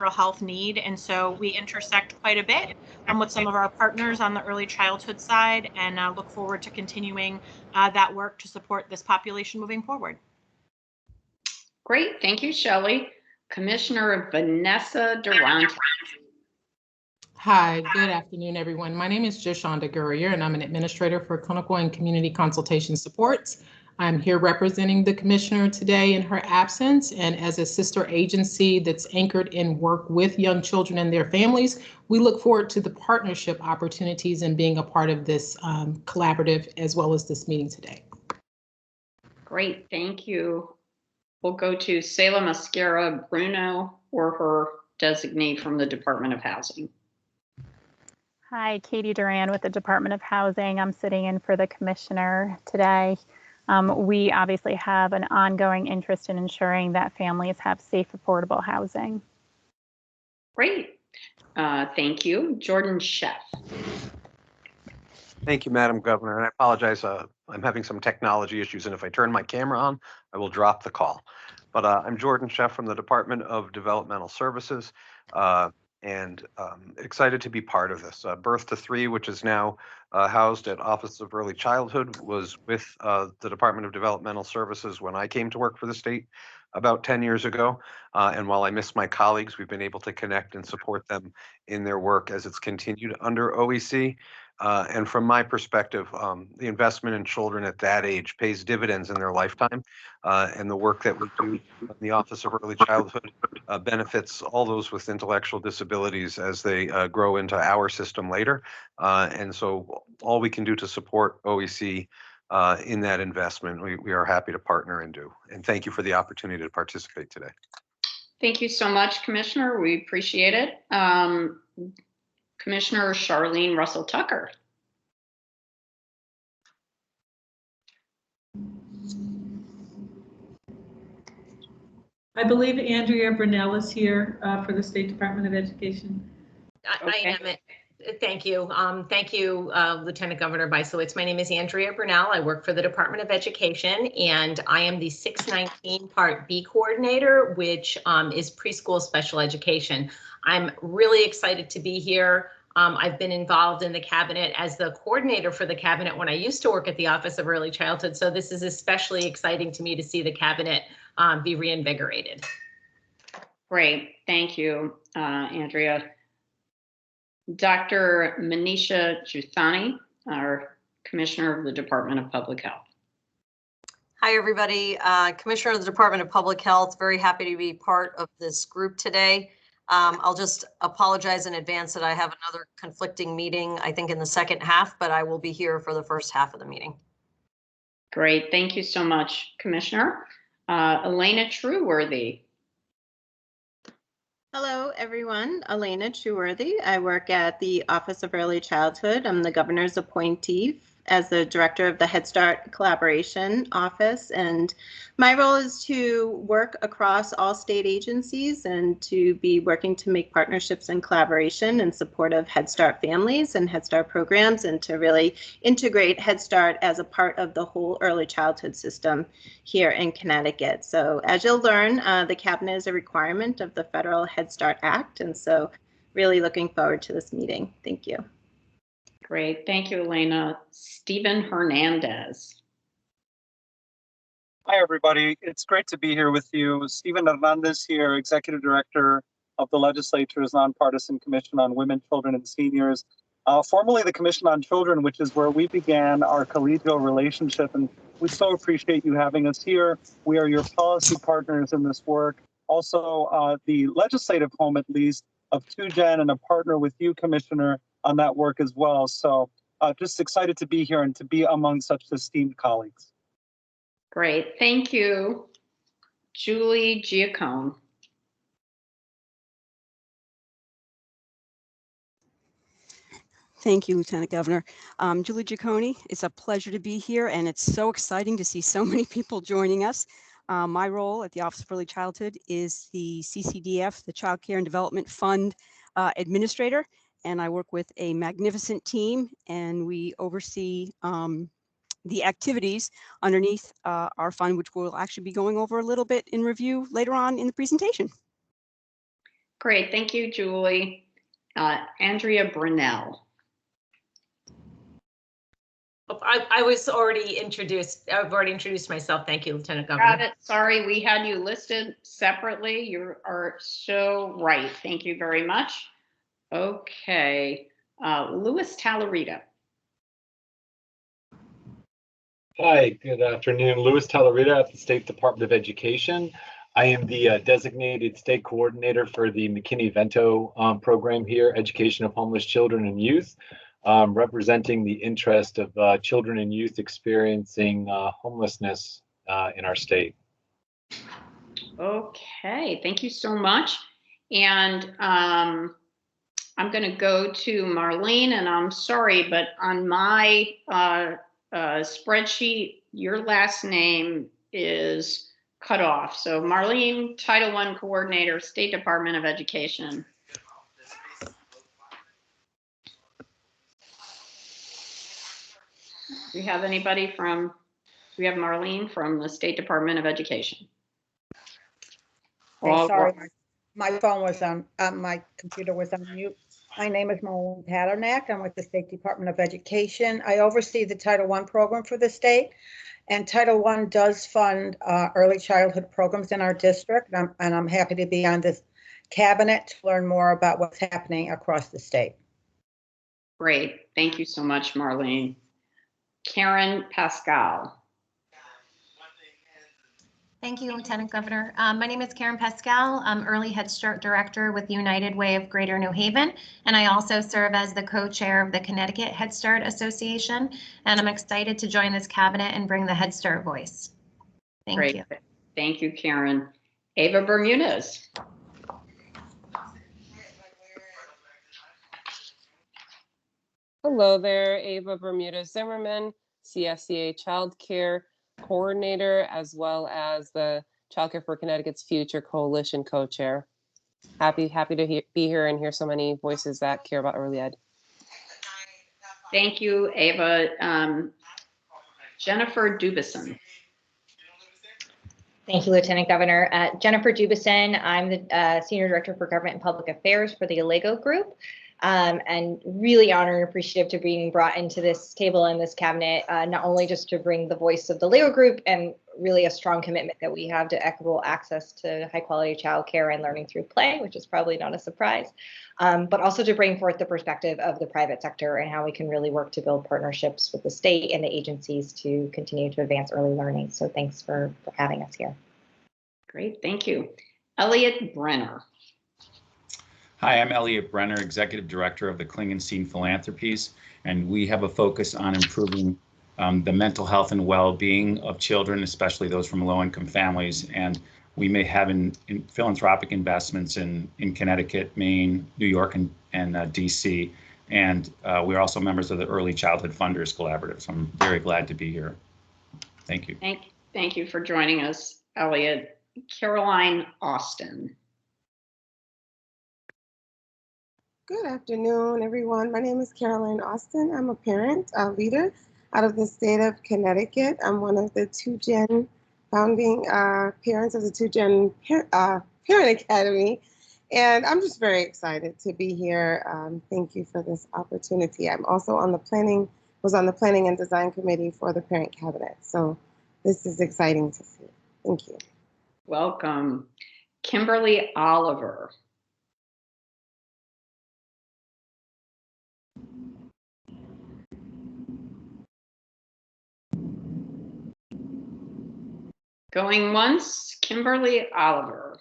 health need, and so we intersect quite a bit with some of our partners on the early childhood side, and look forward to continuing that work to support this population moving forward. Great, thank you, Shelley. Commissioner Vanessa Durante. Hi, good afternoon, everyone. My name is Joshonda Gurrier, and I'm an administrator for Clinical and Community Consultation Supports. I'm here representing the commissioner today in her absence, and as a sister agency that's anchored in work with young children and their families, we look forward to the partnership opportunities and being a part of this collaborative as well as this meeting today. Great, thank you. We'll go to Selah Mascara Bruno or her designee from the Department of Housing. Hi, Katie Duran with the Department of Housing. I'm sitting in for the commissioner today. We obviously have an ongoing interest in ensuring that families have safe, affordable housing. Great. Thank you. Jordan Sheff. Thank you, Madam Governor. And I apologize, I'm having some technology issues, and if I turn my camera on, I will drop the call. But I'm Jordan Sheff from the Department of Developmental Services, and excited to be part of this. Birth to Three, which is now housed at Office of Early Childhood, was with the Department of Developmental Services when I came to work for the state about 10 years ago. And while I miss my colleagues, we've been able to connect and support them in their work as it's continued under OEC. And from my perspective, the investment in children at that age pays dividends in their lifetime. And the work that we do in the Office of Early Childhood benefits all those with intellectual disabilities as they grow into our system later. And so all we can do to support OEC in that investment, we are happy to partner and do. And thank you for the opportunity to participate today. Thank you so much, Commissioner. We appreciate it. Commissioner Charlene Russell Tucker. I believe Andrea Brunell is here for the State Department of Education. Okay. I am. Thank you. Thank you, Lieutenant Governor Bisowitz. My name is Andrea Brunell. I work for the Department of Education, and I am the 619 Part B coordinator, which is preschool special education. I'm really excited to be here. I've been involved in the cabinet as the coordinator for the cabinet when I used to work at the Office of Early Childhood. So this is especially exciting to me to see the cabinet be reinvigorated. Great, thank you, Andrea. Dr. Manisha Juthani, our Commissioner of the Department of Public Health. Hi, everybody. Commissioner of the Department of Public Health, very happy to be part of this group today. I'll just apologize in advance that I have another conflicting meeting, I think in the second half, but I will be here for the first half of the meeting. Great, thank you so much, Commissioner. Elena Trueworthy. Hello, everyone. Elena Trueworthy. I work at the Office of Early Childhood. I'm the governor's appointee as the director of the Head Start Collaboration Office, and my role is to work across all state agencies and to be working to make partnerships and collaboration in support of Head Start families and Head Start programs, and to really integrate Head Start as a part of the whole early childhood system here in Connecticut. So as you'll learn, the cabinet is a requirement of the Federal Head Start Act, and so really looking forward to this meeting. Thank you. Great, thank you, Elena. Stephen Hernandez. Hi, everybody. It's great to be here with you. Stephen Hernandez here, Executive Director of the Legislature's Nonpartisan Commission on Women, Children, and Seniors. Formerly the Commission on Children, which is where we began our collegial relationship. And we so appreciate you having us here. We are your policy partners in this work. Also, the legislative home, at least, of 2Gen and a partner with you, Commissioner, on that work as well. So just excited to be here and to be among such esteemed colleagues. Great, thank you. Julie Giacone. Thank you, Lieutenant Governor. Julie Giacone, it's a pleasure to be here, and it's so exciting to see so many people joining us. My role at the Office of Early Childhood is the Ccdf, the Child Care and Development Fund Administrator, and I work with a magnificent team, and we oversee the activities underneath our fund, which we'll actually be going over a little bit in review later on in the presentation. Great, thank you, Julie. Andrea Brunell. I was already introduced. I've already introduced myself. Thank you, Lieutenant Governor. Got it. Sorry, we had you listed separately. You are so right. Thank you very much. Okay, Louis Talarita. Hi, good afternoon. Louis Talarita at the State Department of Education. I am the designated state coordinator for the McKinney-Vento program here, Education of Homeless Children and Youth, representing the interest of children and youth experiencing homelessness in our state. Okay, thank you so much. And I'm going to go to Marlene, and I'm sorry, but on my spreadsheet, your last name is cut off. So Marlene, Title I Coordinator, State Department of Education. Do we have anybody from, we have Marlene from the State Department of Education. Hey, sorry, my phone was on, my computer was on mute. My name is Marlene Paternak. I'm with the State Department of Education. I oversee the Title I program for the state, and Title I does fund early childhood programs in our district, and I'm happy to be on this cabinet to learn more about what's happening across the state. Great, thank you so much, Marlene. Karen Pascal. Thank you, Lieutenant Governor. My name is Karen Pascal. I'm Early Head Start Director with United Way of Greater New Haven, and I also serve as the co-chair of the Connecticut Head Start Association, and I'm excited to join this cabinet and bring the Head Start voice. Thank you. Thank you, Karen. Ava Bermudez. Hello there, Ava Bermudez Zimmerman, CSCA Child Care Coordinator, as well as the Child Care for Connecticut's Future Coalition co-chair. Happy to be here and hear so many voices that care about early ed. Thank you, Ava. Jennifer Dubison. Thank you, Lieutenant Governor. Jennifer Dubison, I'm the Senior Director for Government and Public Affairs for the Allego Group. And really honored and appreciative to being brought into this table and this cabinet, not only just to bring the voice of the Allego Group and really a strong commitment that we have to equitable access to high quality childcare and learning through play, which is probably not a surprise, but also to bring forth the perspective of the private sector and how we can really work to build partnerships with the state and the agencies to continue to advance early learning. So thanks for having us here. Great, thank you. Elliot Brenner. Hi, I'm Elliot Brenner, Executive Director of the Klingenstein Philanthropies, and we have a focus on improving the mental health and well-being of children, especially those from low-income families. And we may have in philanthropic investments in Connecticut, Maine, New York, and DC. And we're also members of the Early Childhood Funders Collaborative. So I'm very glad to be here. Thank you. Thank you for joining us, Elliot. Caroline Austin. Good afternoon, everyone. My name is Caroline Austin. I'm a parent, a leader out of the state of Connecticut. I'm one of the 2Gen founding parents of the 2Gen Parent Academy. And I'm just very excited to be here. Thank you for this opportunity. I'm also on the planning and design committee for the parent cabinet. So this is exciting to see. Thank you. Welcome. Kimberly Oliver. Going once, Kimberly Oliver.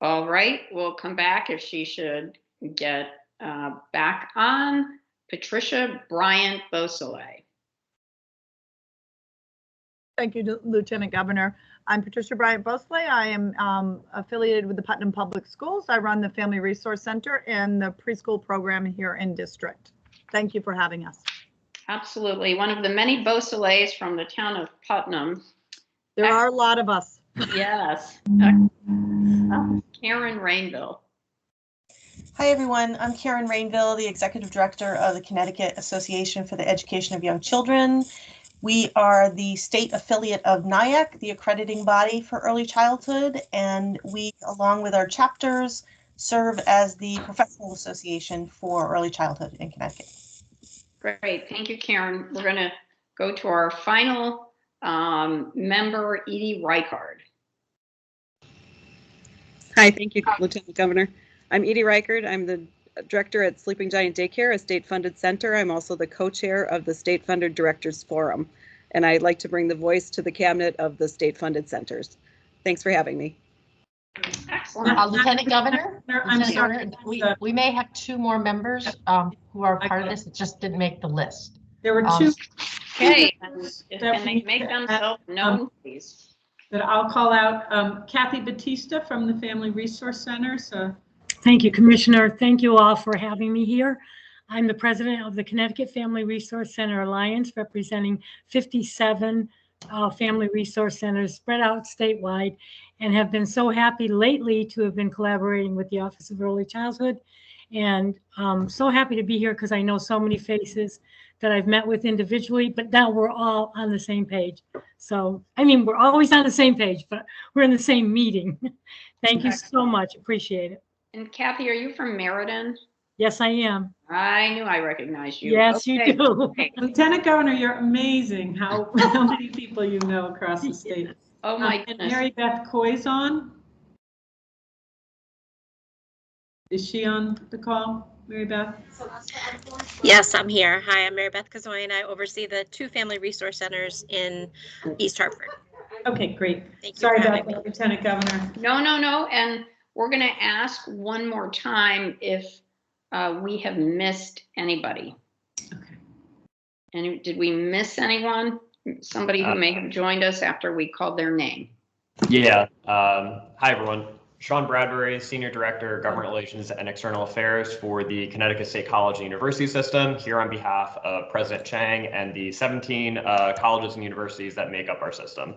All right, we'll come back if she should get back on. Patricia Bryant Beausoleil. Thank you, Lieutenant Governor. I'm Patricia Bryant Beausoleil. I am affiliated with the Putnam Public Schools. I run the Family Resource Center and the preschool program here in district. Thank you for having us. Absolutely. One of the many Beausoleils from the town of Putnam. There are a lot of us. Yes. Karen Rainville. Hi, everyone. I'm Karen Rainville, the Executive Director of the Connecticut Association for the Education of Young Children. We are the state affiliate of NIAC, the accrediting body for early childhood, and we, along with our chapters, serve as the professional association for early childhood in Connecticut. Great, thank you, Karen. We're going to go to our final member, Edie Reichard. Hi, thank you, Lieutenant Governor. I'm Edie Reichard. I'm the director at Sleeping Giant Daycare, a state-funded center. I'm also the co-chair of the state-funded directors forum, and I'd like to bring the voice to the cabinet of the state-funded centers. Thanks for having me. Excellent. Lieutenant Governor, I'm sorry. we may have 2 more members who are part of this. It just didn't make the list. There were 2. Okay, can they make themselves known, please? That I'll call out Kathy Batista from the Family Resource Center. So, thank you, Commissioner. Thank you all for having me here. I'm the president of the Connecticut Family Resource Center Alliance, representing 57 family resource centers spread out statewide, and have been so happy lately to have been collaborating with the Office of Early Childhood. And so happy to be here because I know so many faces that I've met with individually, but now we're all on the same page. So, I mean, we're always on the same page, but we're in the same meeting. Thank you so much. Appreciate it. And Kathy, are you from Meriden? Yes, I am. I knew I recognized you. Yes, you do. Okay. Lieutenant Governor, you're amazing how many people you know across the state. Oh my And goodness. Mary Beth Coy's on. Is she on the call, Mary Beth? Yes, I'm here. Hi, I'm Mary Beth Kazoy, and I oversee the 2 family resource centers in East Hartford. Okay, great. Thank you Sorry for about having that, Lieutenant Governor. No. And we're going to ask one more time if we have missed anybody. Okay. And did we miss anyone? Somebody who may have joined us after we called their name. Yeah. Hi, everyone. Sean Bradbury, Senior Director, Government Relations and External Affairs for the Connecticut State College and University System, here on behalf of President Chang and the 17 colleges and universities that make up our system.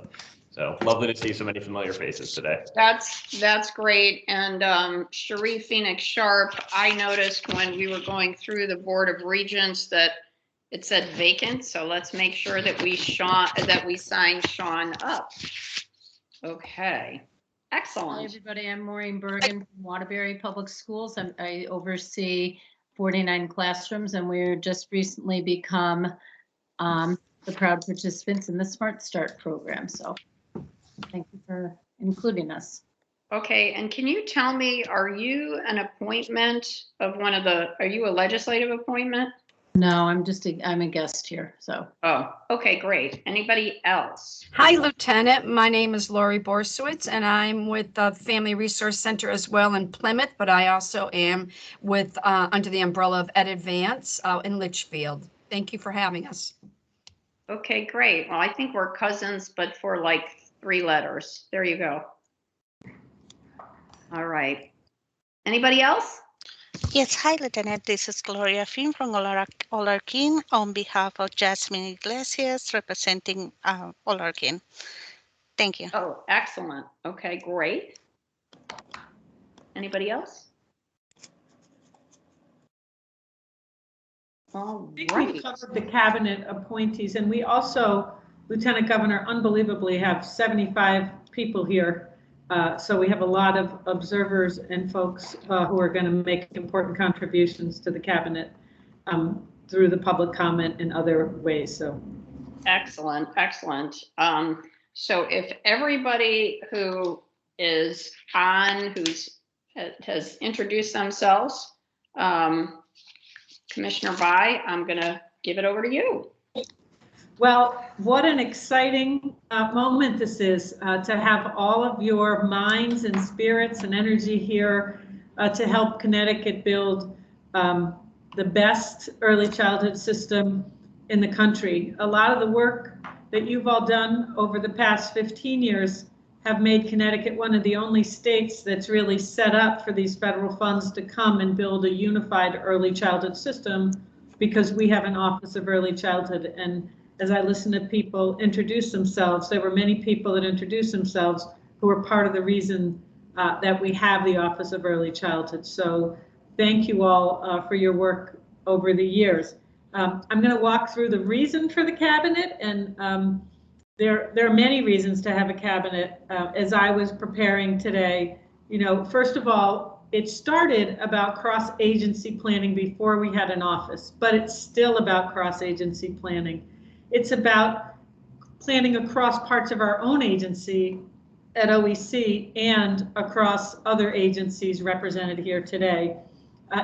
So lovely to see so many familiar faces today. That's great. And Cherie Phoenix Sharp, I noticed when we were going through the Board of Regents that it said vacant. So let's make sure that we sign Sean up. Okay. Excellent. Hi, everybody. I'm Maureen Bergen from Waterbury Public Schools. I oversee 49 classrooms, and we're just recently become the proud participants in the Smart Start program. So thank you for including us. Okay, and can you tell me, are you an appointment of are you a legislative appointment? No, I'm a guest here, so. Oh, okay, great. Anybody else? Hi, Lieutenant. My name is Lori Borsowitz, and I'm with the Family Resource Center as well in Plymouth, but I also am with under the umbrella of Ed Advance in Litchfield. Thank you for having us. Okay, great. Well, I think we're cousins, but for like 3 letters. There you go. All right. Anybody else? Yes, hi, Lieutenant. This is Gloria Finn from Olarkin on behalf of Jasmine Iglesias, representing Olarkin. Thank you. Oh, excellent. Okay, great. Anybody else? All I think right. we covered the cabinet appointees, and we also, Lieutenant Governor, unbelievably have 75 people here. So we have a lot of observers and folks who are going to make important contributions to the cabinet through the public comment and other ways. So excellent, excellent. So if everybody who is on, has introduced themselves, Commissioner Bai, I'm going to give it over to you. Well, what an exciting moment this is to have all of your minds and spirits and energy here to help Connecticut build the best early childhood system in the country. A lot of the work that you've all done over the past 15 years have made Connecticut one of the only states that's really set up for these federal funds to come and build a unified early childhood system, because we have an Office of Early Childhood. And as I listened to people introduce themselves, there were many people that introduced themselves who were part of the reason that we have the Office of Early Childhood. So thank you all for your work over the years. I'm going to walk through the reason for the cabinet, and there are many reasons to have a cabinet. As I was preparing today, first of all, it started about cross-agency planning before we had an office, but it's still about cross-agency planning. It's about planning across parts of our own agency at OEC and across other agencies represented here today.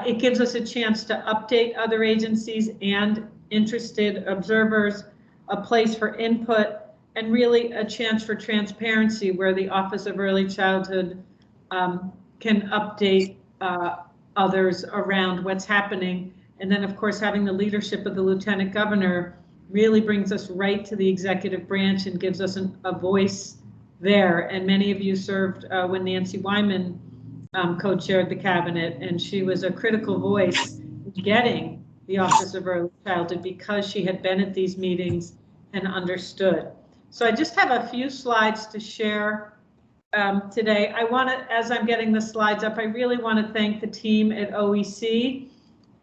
It gives us a chance to update other agencies and interested observers, a place for input, and really a chance for transparency where the Office of Early Childhood can update others around what's happening. And then, of course, having the leadership of the Lieutenant Governor really brings us right to the executive branch and gives us a voice there. And many of you served when Nancy Wyman co-chaired the cabinet, and she was a critical voice in getting the Office of Early Childhood because she had been at these meetings and understood. So I just have a few slides to share today. I want to, as I'm getting the slides up, I really want to thank the team at OEC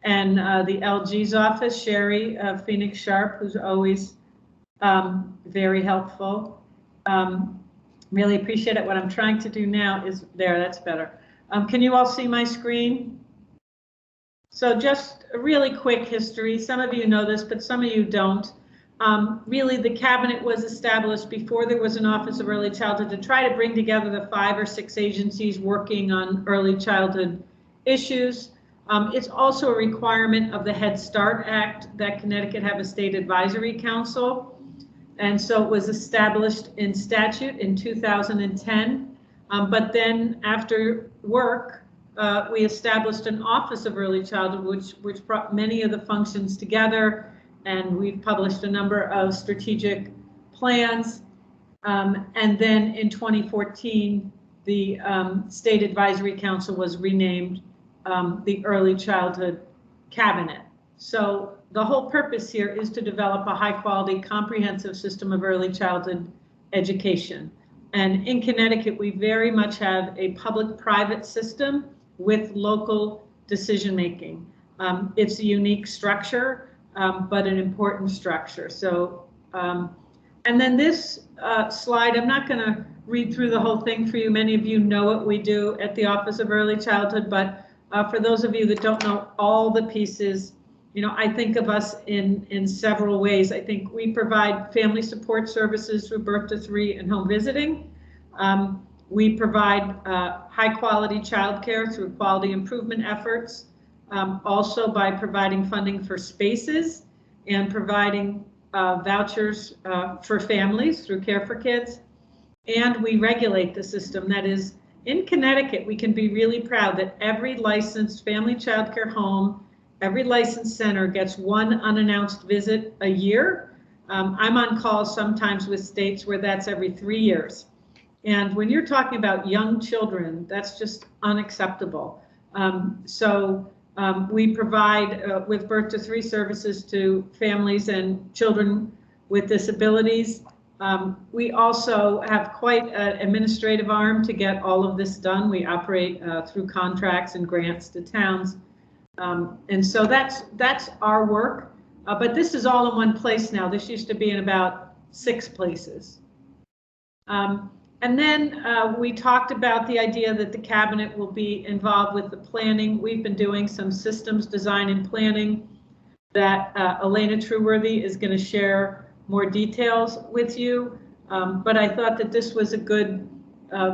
and the LG's office, Sherry Phoenix Sharp, who's always very helpful. Really appreciate it. What I'm trying to do now is there, that's better. Can you all see my screen? So just a really quick history. Some of you know this, but some of you don't. Really, the cabinet was established before there was an Office of Early Childhood to try to bring together the 5 or 6 agencies working on early childhood issues. It's also a requirement of the Head Start Act that Connecticut have a state advisory council. And so it was established in statute in 2010. But then after work, we established an Office of Early Childhood, which brought many of the functions together. And we've published a number of strategic plans. And then in 2014, the State Advisory Council was renamed the Early Childhood Cabinet. So the whole purpose here is to develop a high quality, comprehensive system of early childhood education. And in Connecticut, we very much have a public-private system with local decision making. It's a unique structure, but an important structure. So, and then this slide, I'm not going to read through the whole thing for you. Many of you know what we do at the Office of Early Childhood, but for those of you that don't know all the pieces, I think of us in several ways. I think we provide family support services through birth to 3 and home visiting. We provide high quality childcare through quality improvement efforts, also by providing funding for spaces and providing vouchers for families through Care for Kids. And we regulate the system. That is, in Connecticut, we can be really proud that every licensed family childcare home, every licensed center gets 1 unannounced visit a year. I'm on call sometimes with states where that's every 3 years. And when you're talking about young children, that's just unacceptable. We provide with birth to 3 services to families and children with disabilities. We also have quite an administrative arm to get all of this done. We operate through contracts and grants to towns. And so that's our work, but this is all in one place now. This used to be in about 6 places. And then we talked about the idea that the cabinet will be involved with the planning. We've been doing some systems design and planning that Elena Trueworthy is going to share more details with you. But I thought that this was a good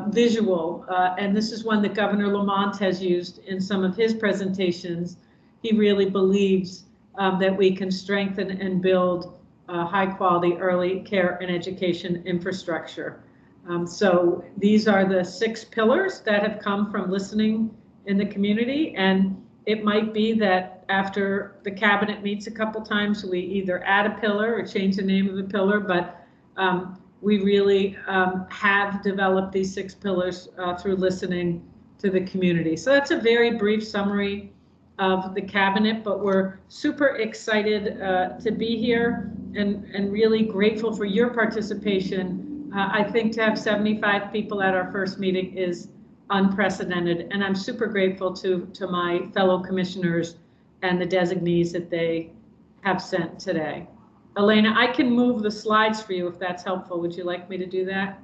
visual, and this is one that Governor Lamont has used in some of his presentations. He really believes that we can strengthen and build high quality early care and education infrastructure. So these are the 6 pillars that have come from listening in the community, and it might be that after the cabinet meets a couple times, we either add a pillar or change the name of a pillar, but we really have developed these 6 pillars through listening to the community. So that's a very brief summary of the cabinet, but we're super excited to be here and really grateful for your participation. I think to have 75 people at our first meeting is unprecedented, and I'm super grateful to my fellow commissioners and the designees that they have sent today. Elena, I can move the slides for you if that's helpful. Would you like me to do that?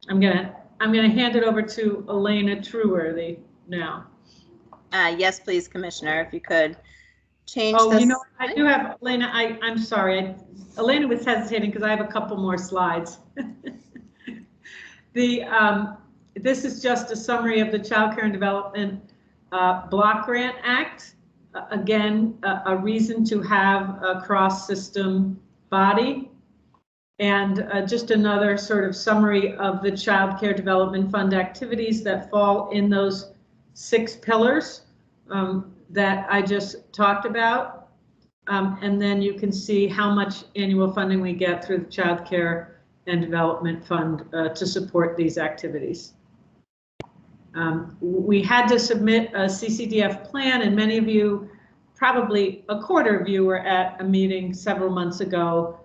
I'm gonna hand it over to Elena Trueworthy now. Yes, please, Commissioner, if you could change Oh, this. you know, I do have, Elena, I'm sorry. Elena was hesitating because I have a couple more slides. This is just a summary of the Child Care and Development Block Grant Act. Again, a reason to have a cross-system body. And just another sort of summary of the Child Care Development Fund activities that fall in those 6 pillars that I just talked about. And then you can see how much annual funding we get through the Child Care and Development Fund to support these activities. We had to submit a CCDF plan, and many of you, probably a quarter of you, were at a meeting several months ago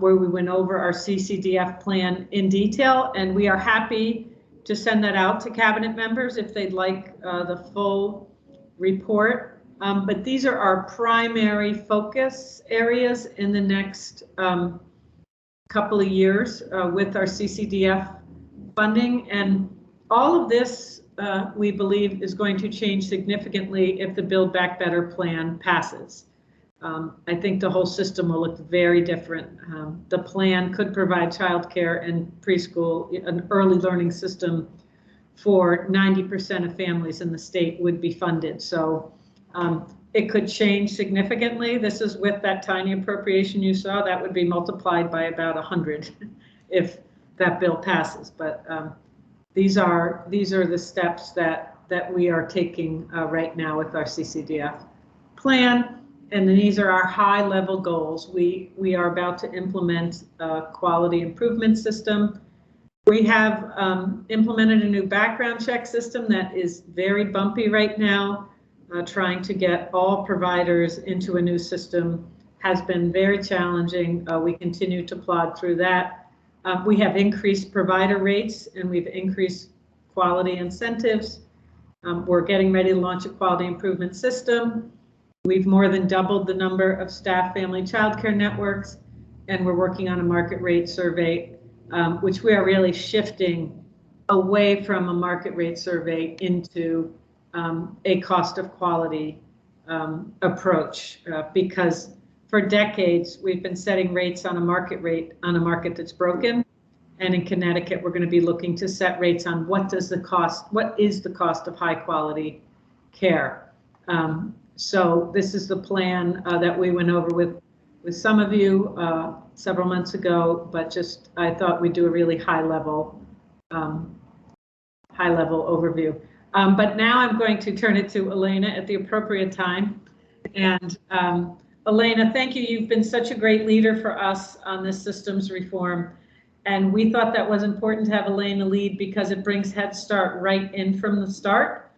where we went over our CCDF plan in detail, and we are happy to send that out to cabinet members if they'd like the full report. But these are our primary focus areas in the next couple of years with our CCDF funding. And all of this, we believe, is going to change significantly if the Build Back Better plan passes. I think the whole system will look very different. The plan could provide childcare and preschool, an early learning system for 90% of families in the state would be funded. So it could change significantly. This is with that tiny appropriation you saw. That would be multiplied by about 100 if that bill passes. But these are the steps that we are taking right now with our CCDF plan. And these are our high-level goals. We are about to implement a quality improvement system. We have implemented a new background check system that is very bumpy right now. Trying to get all providers into a new system has been very challenging. We continue to plod through that. We have increased provider rates and we've increased quality incentives. We're getting ready to launch a quality improvement system. We've more than doubled the number of staff family childcare networks, and we're working on a market rate survey, which we are really shifting away from a market rate survey into a cost of quality approach, because for decades we've been setting rates on a market rate on a market that's broken. And in Connecticut, we're going to be looking to set rates on what is the cost of high quality care. So this is the plan that we went over with some of you several months ago, but just I thought we'd do a really high level overview. But now I'm going to turn it to Elena at the appropriate time. And Elena, thank you. You've been such a great leader for us on this systems reform. And we thought that was important to have Elena lead because it brings Head Start right in from the start.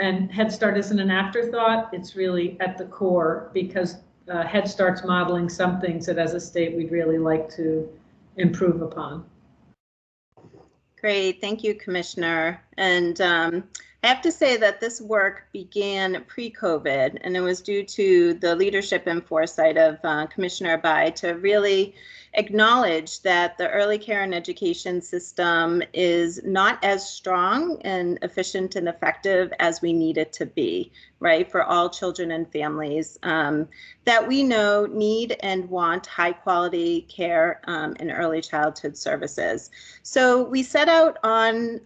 And Head Start isn't an afterthought, it's really at the core, because Head Start's modeling some things that as a state we'd really like to improve upon. Great, thank you, Commissioner. And I have to say that this work began pre-COVID, and it was due to the leadership and foresight of Commissioner Bai to really acknowledge that the early care and education system is not as strong and efficient and effective as we need it to be, right, for all children and families that we know need and want high quality care in early childhood services. So we set out on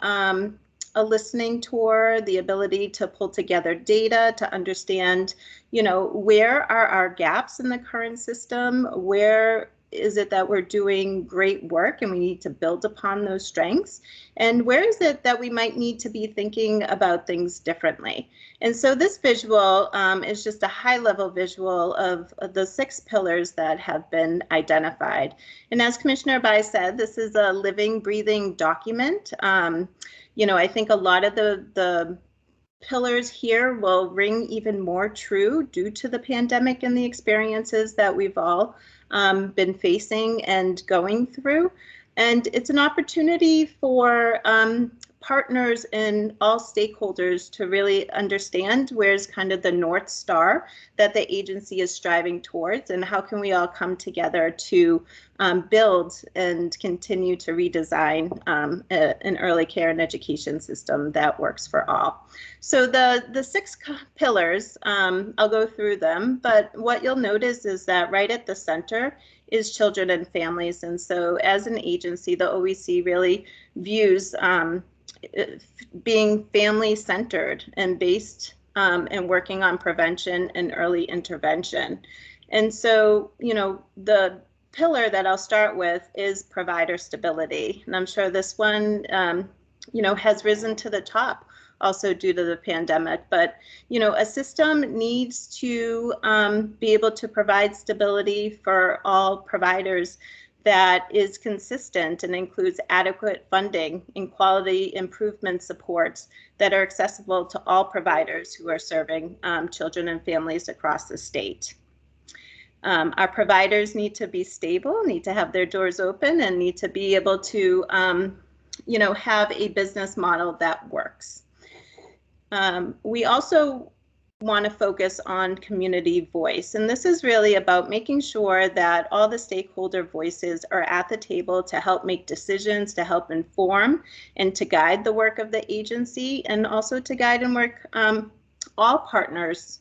a listening tour, the ability to pull together data to understand, you know, where are our gaps in the current system, where is it that we're doing great work and we need to build upon those strengths? And where is it that we might need to be thinking about things differently? And so this visual is just a high-level visual of the 6 pillars that have been identified. And as Commissioner Bai said, this is a living, breathing document. You know, I think a lot of the pillars here will ring even more true due to the pandemic and the experiences that we've all been facing and going through. And it's an opportunity for partners and all stakeholders to really understand where's kind of the North Star that the agency is striving towards, and how can we all come together to build and continue to redesign an early care and education system that works for all. So the 6 pillars, I'll go through them, but what you'll notice is that right at the center is children and families. And so as an agency, the OEC really views being family-centered and based and working on prevention and early intervention. And so, you know, the pillar that I'll start with is provider stability. And I'm sure this one, you know, has risen to the top also due to the pandemic. But, you know, a system needs to be able to provide stability for all providers that is consistent and includes adequate funding and quality improvement supports that are accessible to all providers who are serving children and families across the state. Our providers need to be stable, need to have their doors open, and need to be able to, you know, have a business model that works. We also want to focus on community voice, and this is really about making sure that all the stakeholder voices are at the table to help make decisions, to help inform, and to guide the work of the agency, and also to guide and work all partners'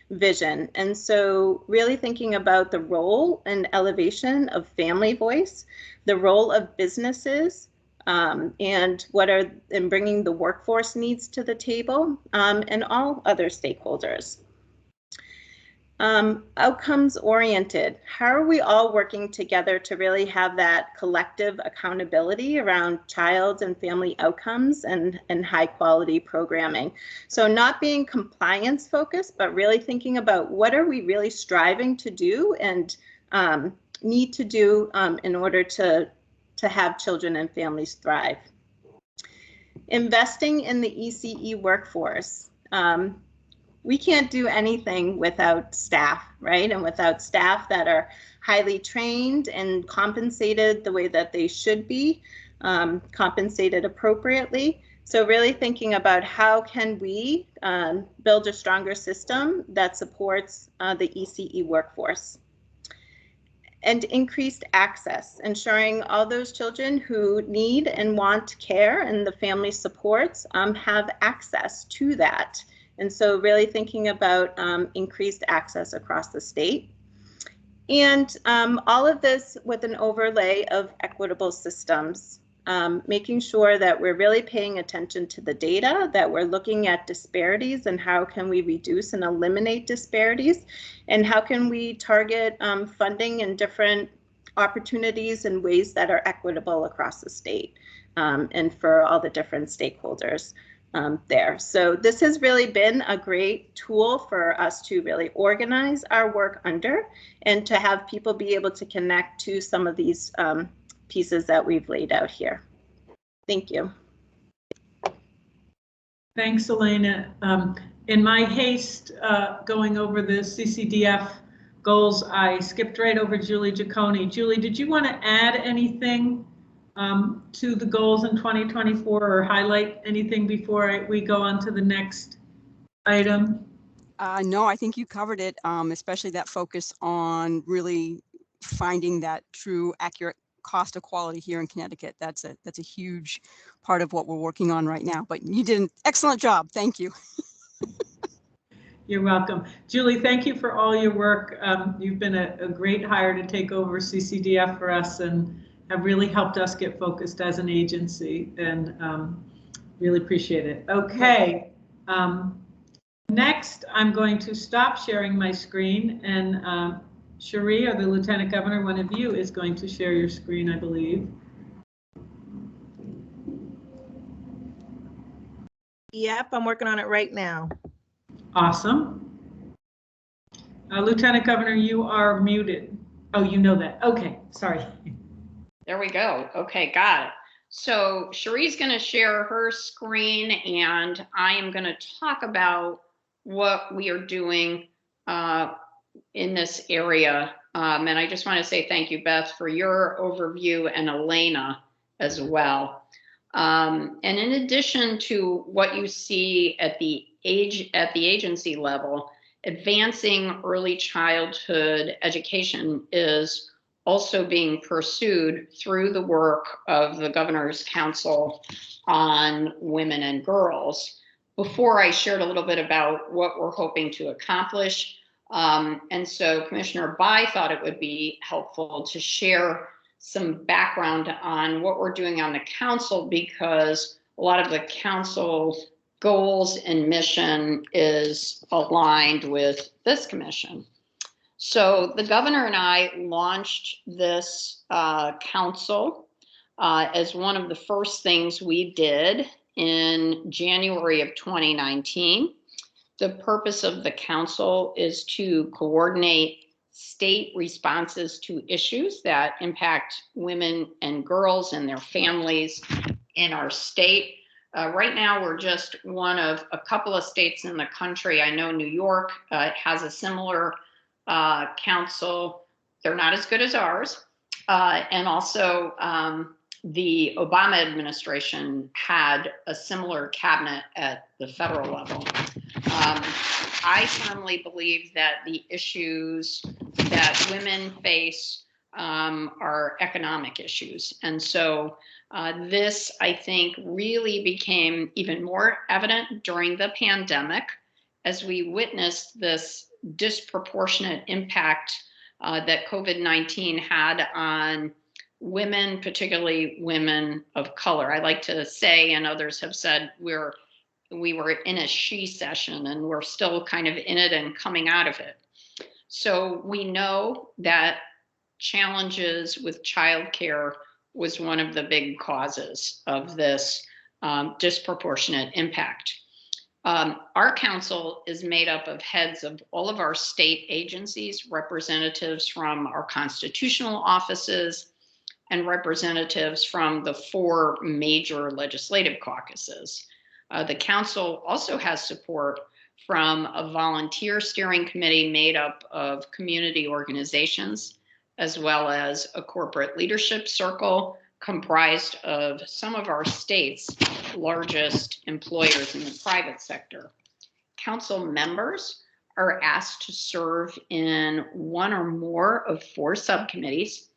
vision. And so really thinking about the role and elevation of family voice, the role of businesses, and what are in bringing the workforce needs to the table, and all other stakeholders. Outcomes oriented. How are we all working together to really have that collective accountability around child and family outcomes and high quality programming? So not being compliance focused, but really thinking about what are we really striving to do and need to do in order to have children and families thrive. Investing in the ECE workforce. We can't do anything without staff, right? And without staff that are highly trained and compensated the way that they should be, compensated appropriately. So really thinking about how can we build a stronger system that supports the ECE workforce. And increased access, ensuring all those children who need and want care and the family supports have access to that. And so really thinking about increased access across the state. And all of this with an overlay of equitable systems, making sure that we're really paying attention to the data, that we're looking at disparities and how can we reduce and eliminate disparities, and how can we target funding in different opportunities in ways that are equitable across the state and for all the different stakeholders there. So this has really been a great tool for us to really organize our work under and to have people be able to connect to some of these pieces that we've laid out here. Thank you. Thanks, Elena. In my haste going over the CCDF goals, I skipped right over Julie Giacone. Julie, did you want to add anything to the goals in 2024 or highlight anything before we go on to the next item? No, I think you covered it, especially that focus on really finding that true, accurate cost of quality here in Connecticut. That's a huge part of what we're working on right now. But you did an excellent job. Thank you. You're welcome. Julie, thank you for all your work. You've been a great hire to take over CCDF for us and have really helped us get focused as an agency, and really appreciate it. Okay. Next, I'm going to stop sharing my screen, and Cherie, or the Lieutenant Governor, one of you is going to share your screen, I believe. Yep, I'm working on it right now. Awesome. Lieutenant Governor, you are muted. Oh, you know that. Okay, sorry. There we go. Okay, got it. So Cherie's going to share her screen, and I am going to talk about what we are doing in this area. And I just want to say thank you, Beth, for your overview, and Elena as well. And in addition to what you see at the agency level, advancing early childhood education is also being pursued through the work of the Governor's Council on Women and Girls. Before, I shared a little bit about what we're hoping to accomplish. And so Commissioner Bai thought it would be helpful to share some background on what we're doing on the council, because a lot of the council's goals and mission is aligned with this commission. So the governor and I launched this council as one of the first things we did in January of 2019. The purpose of the council is to coordinate state responses to issues that impact women and girls and their families in our state. Right now, we're just one of a couple of states in the country. I know New York has a similar council. They're not as good as ours. And also, the Obama administration had a similar cabinet at the federal level. I firmly believe that the issues that women face are economic issues. And so this, I think, really became even more evident during the pandemic as we witnessed this disproportionate impact that COVID-19 had on women, particularly women of color. I like to say, and others have said, we were in a she session and we're still kind of in it and coming out of it. So we know that challenges with childcare was one of the big causes of this disproportionate impact. Our council is made up of heads of all of our state agencies, representatives from our constitutional offices, and representatives from the 4 major legislative caucuses. The council also has support from a volunteer steering committee made up of community organizations, as well as a corporate leadership circle comprised of some of our state's largest employers in the private sector. Council members are asked to serve in one or more of 4 subcommittees,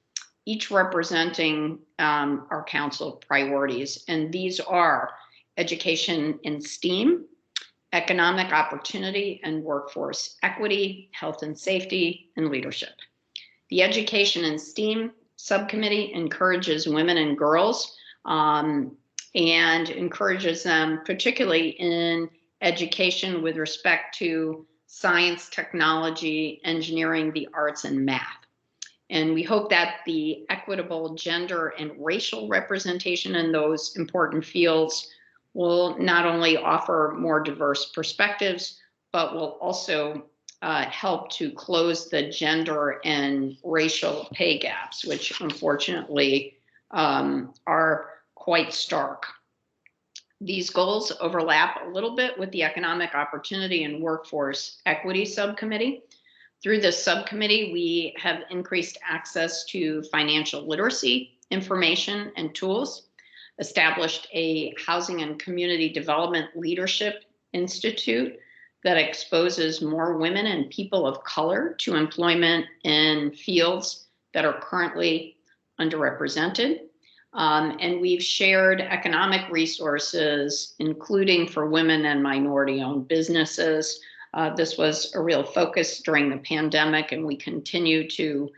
each representing our council priorities. And these are education in STEAM, economic opportunity and workforce equity, health and safety, and leadership. The Education in STEAM subcommittee encourages women and girls and encourages them particularly in education with respect to science, technology, engineering, the arts, and math. And we hope that the equitable gender and racial representation in those important fields will not only offer more diverse perspectives, but will also help to close the gender and racial pay gaps, which unfortunately are quite stark. These goals overlap a little bit with the Economic Opportunity and Workforce Equity Subcommittee. Through this subcommittee, we have increased access to financial literacy, information, and tools, established a Housing and Community Development Leadership Institute that exposes more women and people of color to employment in fields that are currently underrepresented. And we've shared economic resources, including for women and minority-owned businesses. This was a real focus during the pandemic, and we continue to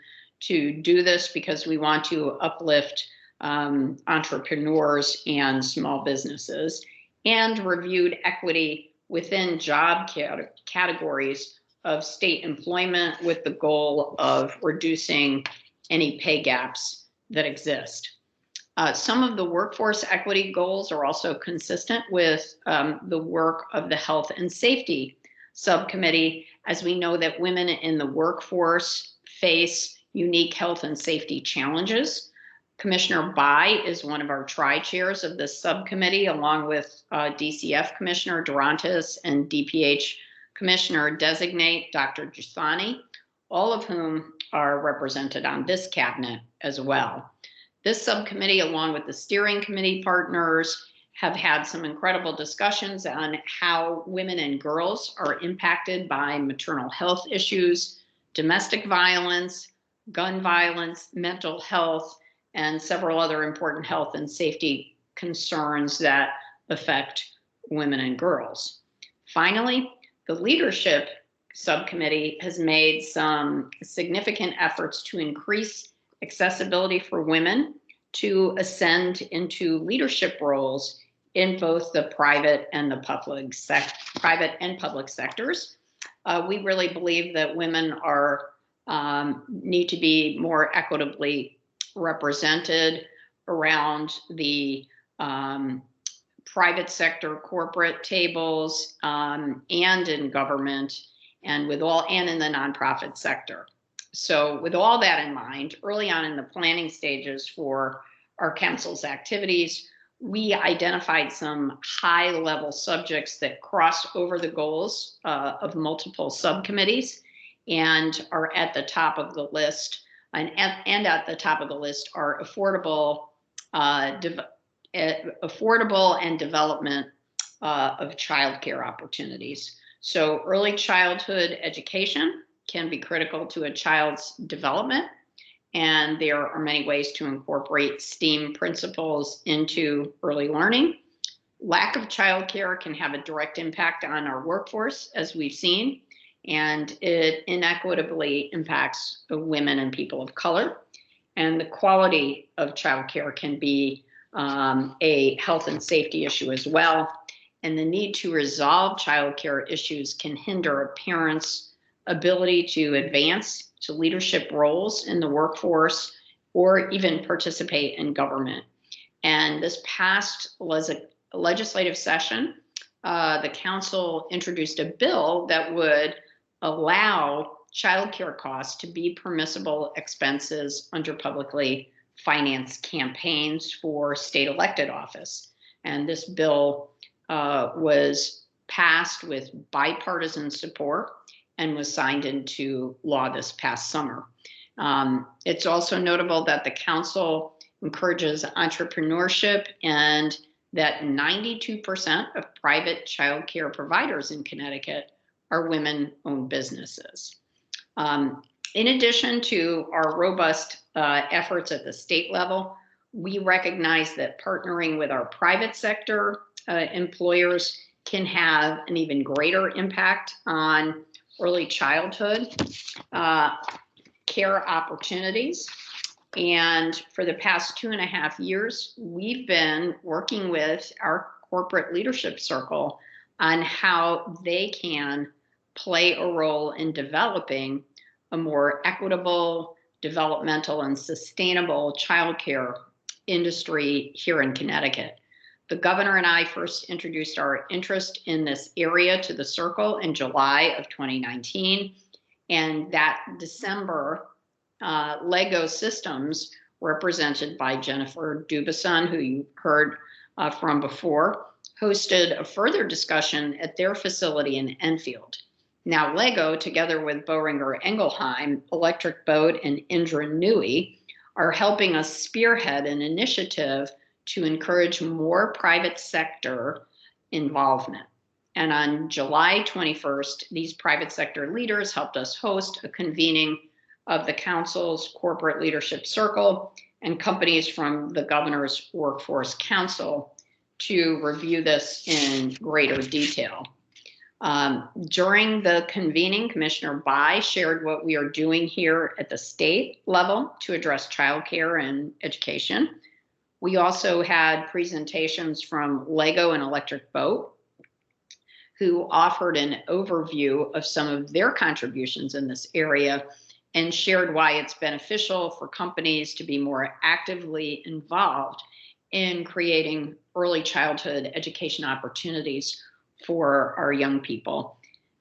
do this because we want to uplift entrepreneurs and small businesses, and reviewed equity within job categories of state employment with the goal of reducing any pay gaps that exist. Some of the workforce equity goals are also consistent with the work of the Health and Safety Subcommittee, as we know that women in the workforce face unique health and safety challenges. Commissioner Bai is one of our tri-chairs of this subcommittee, along with DCF Commissioner Durantes and DPH Commissioner Designate Dr. Giussani, all of whom are represented on this cabinet as well. This subcommittee, along with the steering committee partners, have had some incredible discussions on how women and girls are impacted by maternal health issues, domestic violence, gun violence, mental health, and several other important health and safety concerns that affect women and girls. Finally, the leadership subcommittee has made some significant efforts to increase accessibility for women to ascend into leadership roles in both the private and public sectors. We really believe that women are need to be more equitably represented around the private sector corporate tables and in government and in the nonprofit sector. So with all that in mind, early on in the planning stages for our council's activities, we identified some high-level subjects that cross over the goals of multiple subcommittees and are at the top of the list. And at the top of the list are affordable and development of childcare opportunities. So early childhood education can be critical to a child's development, and there are many ways to incorporate STEAM principles into early learning. Lack of childcare can have a direct impact on our workforce, as we've seen, and it inequitably impacts women and people of color. And the quality of childcare can be a health and safety issue as well. And the need to resolve childcare issues can hinder a parent's ability to advance to leadership roles in the workforce or even participate in government. And this past legislative session, the council introduced a bill that would allow childcare costs to be permissible expenses under publicly financed campaigns for state elected office. And this bill was passed with bipartisan support and was signed into law this past summer. It's also notable that the council encourages entrepreneurship and that 92% of private child care providers in Connecticut are women-owned businesses. In addition to our robust efforts at the state level, we recognize that partnering with our private sector employers can have an even greater impact on early childhood care opportunities. And for the past 2.5 years, we've been working with our corporate leadership circle on how they can play a role in developing a more equitable, developmental, and sustainable childcare industry here in Connecticut. The governor and I first introduced our interest in this area to the circle in July of 2019. And that December, Lego Systems, represented by Jennifer Dubison, who you heard from before, hosted a further discussion at their facility in Enfield. Now, Lego, together with Boehringer Ingelheim, Electric Boat, and Indra Nooyi, are helping us spearhead an initiative to encourage more private sector involvement. And on July 21st, these private sector leaders helped us host a convening of the council's corporate leadership circle and companies from the governor's workforce council to review this in greater detail. During the convening, Commissioner Bai shared what we are doing here at the state level to address childcare and education. We also had presentations from Lego and Electric Boat, who offered an overview of some of their contributions in this area and shared why it's beneficial for companies to be more actively involved in creating early childhood education opportunities for our young people.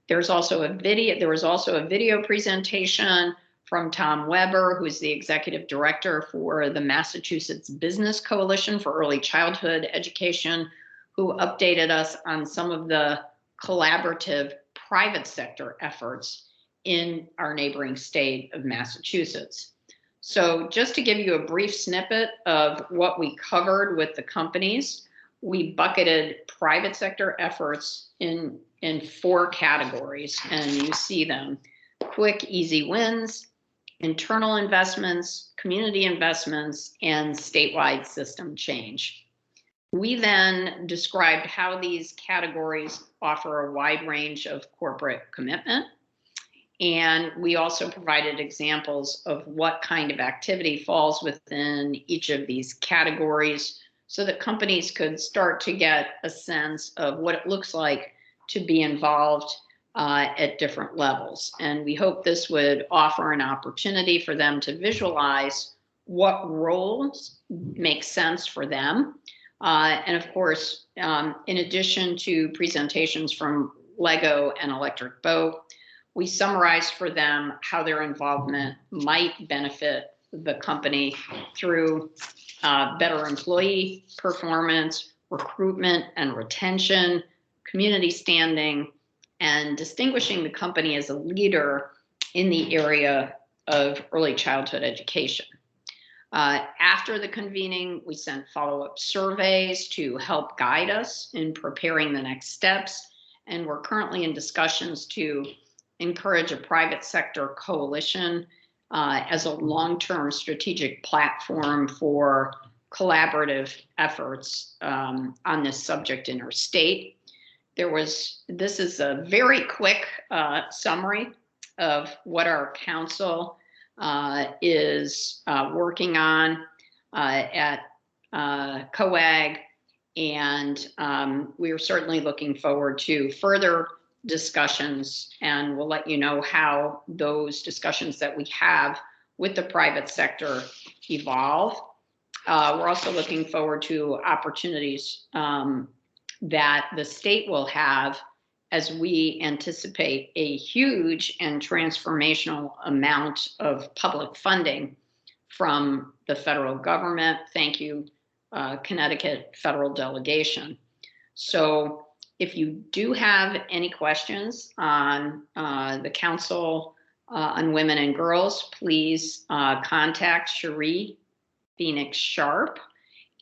There was also a video presentation from Tom Weber, who is the executive director for the Massachusetts Business Coalition for Early Childhood Education, who updated us on some of the collaborative private sector efforts in our neighboring state of Massachusetts. So just to give you a brief snippet of what we covered with the companies, we bucketed private sector efforts in 4 categories, and you see them: quick, easy wins, internal investments, community investments, and statewide system change. We then described how these categories offer a wide range of corporate commitment. And we also provided examples of what kind of activity falls within each of these categories so that companies could start to get a sense of what it looks like to be involved at different levels. And we hope this would offer an opportunity for them to visualize what roles make sense for them. And of course, in addition to presentations from Lego and Electric Boat, we summarized for them how their involvement might benefit the company through better employee performance, recruitment and retention, community standing, and distinguishing the company as a leader in the area of early childhood education. After the convening, we sent follow-up surveys to help guide us in preparing the next steps, and we're currently in discussions to encourage a private sector coalition as a long-term strategic platform for collaborative efforts on this subject in our state. This is a very quick summary of what our council is working on at COAG, and we are certainly looking forward to further discussions, and we'll let you know how those discussions that we have with the private sector evolve. We're also looking forward to opportunities that the state will have as we anticipate a huge and transformational amount of public funding from the federal government. Thank you, Connecticut federal delegation. So if you do have any questions on the Council on Women and Girls, please contact Cherie Phoenix Sharp,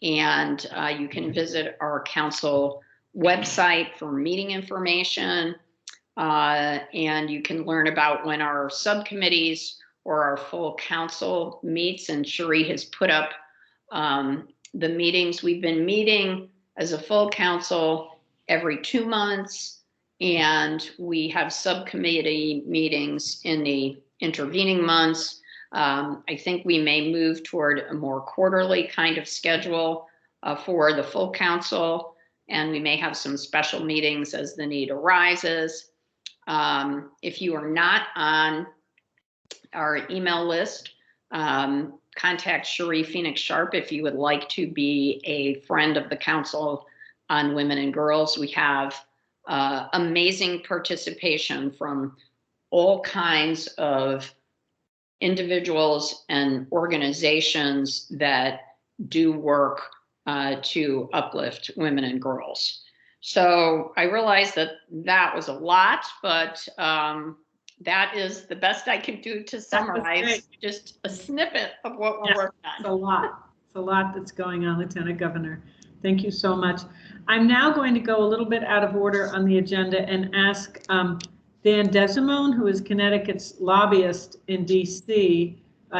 and you can visit our council website for meeting information, and you can learn about when our subcommittees or our full council meets, and Cherie has put up the meetings. We've been meeting as a full council every 2 months, and we have subcommittee meetings in the intervening months. I think we may move toward a more quarterly kind of schedule for the full council, and we may have some special meetings as the need arises. If you are not on our email list, contact Cherie Phoenix Sharp if you would like to be a friend of the Council on Women and Girls. We have amazing participation from all kinds of individuals and organizations that do work to uplift women and girls. So I realize that that was a lot, but that is the best I can do to summarize just a snippet of what we're working on. It's a lot. It's a lot that's going on, Lieutenant Governor. Thank you so much. I'm now going to go a little bit out of order on the agenda and ask Dan Desimone, who is Connecticut's lobbyist in DC,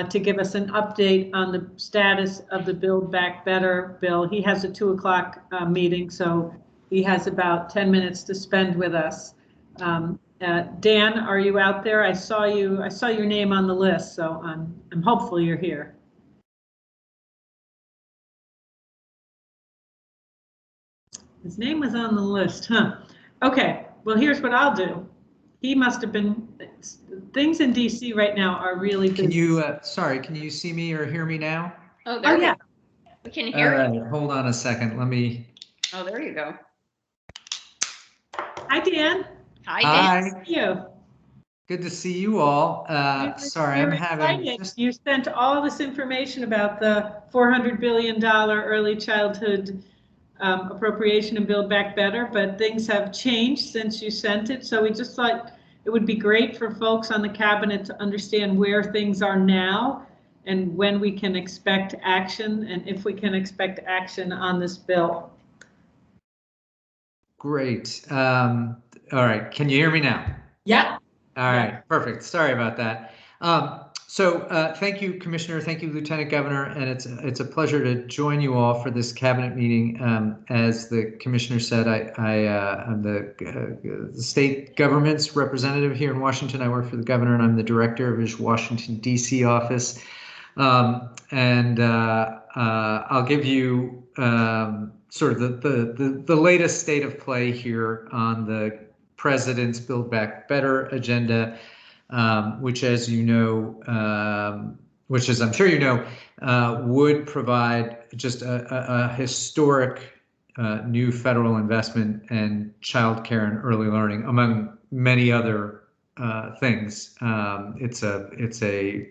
to give us an update on the status of the Build Back Better bill. He has a 2 o'clock meeting, so he has about 10 minutes to spend with us. Dan, are you out there? I saw your name on the list, so I'm hopeful you're here. His name was on the list, huh? Okay, well, here's what I'll do. He must have been, things in DC right now are really busy. Can you, sorry, can you see me or hear me now? Oh, there yeah. We can hear you. Hold on a second, let me. Oh, there you go. Hi, Dan. Hi, Dan. Hi. You. Good to see you all. Sorry, I'm having. You sent all this information about the $400 billion early childhood appropriation and Build Back Better, but things have changed since you sent it. So we just thought it would be great for folks on the cabinet to understand where things are now and when we can expect action, and if we can expect action on this bill. Great. All right. Can you hear me now? Yeah. All right. Perfect. Sorry about that. So thank you, Commissioner. Thank you, Lieutenant Governor. And it's a pleasure to join you all for this cabinet meeting. As the Commissioner said, I'm the state government's representative here in Washington. I work for the governor, and I'm the director of his Washington, D.C. office. I'll give you sort of the latest state of play here on the President's Build Back Better agenda, which, as you know, which as I'm sure you know, would provide just a historic new federal investment in childcare and early learning, among many other things. It's a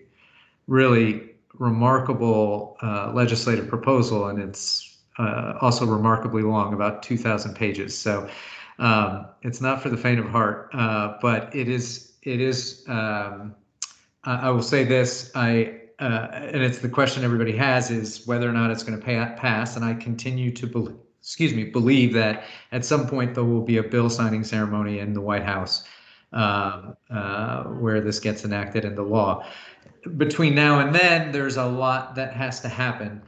really remarkable legislative proposal, and it's also remarkably long, about 2,000 pages. So it's not for the faint of heart, but it is. I will say this. And it's the question everybody has, is whether or not it's going to pass. And I continue to believe that at some point there will be a bill signing ceremony in the White House where this gets enacted into law. Between now and then, there's a lot that has to happen,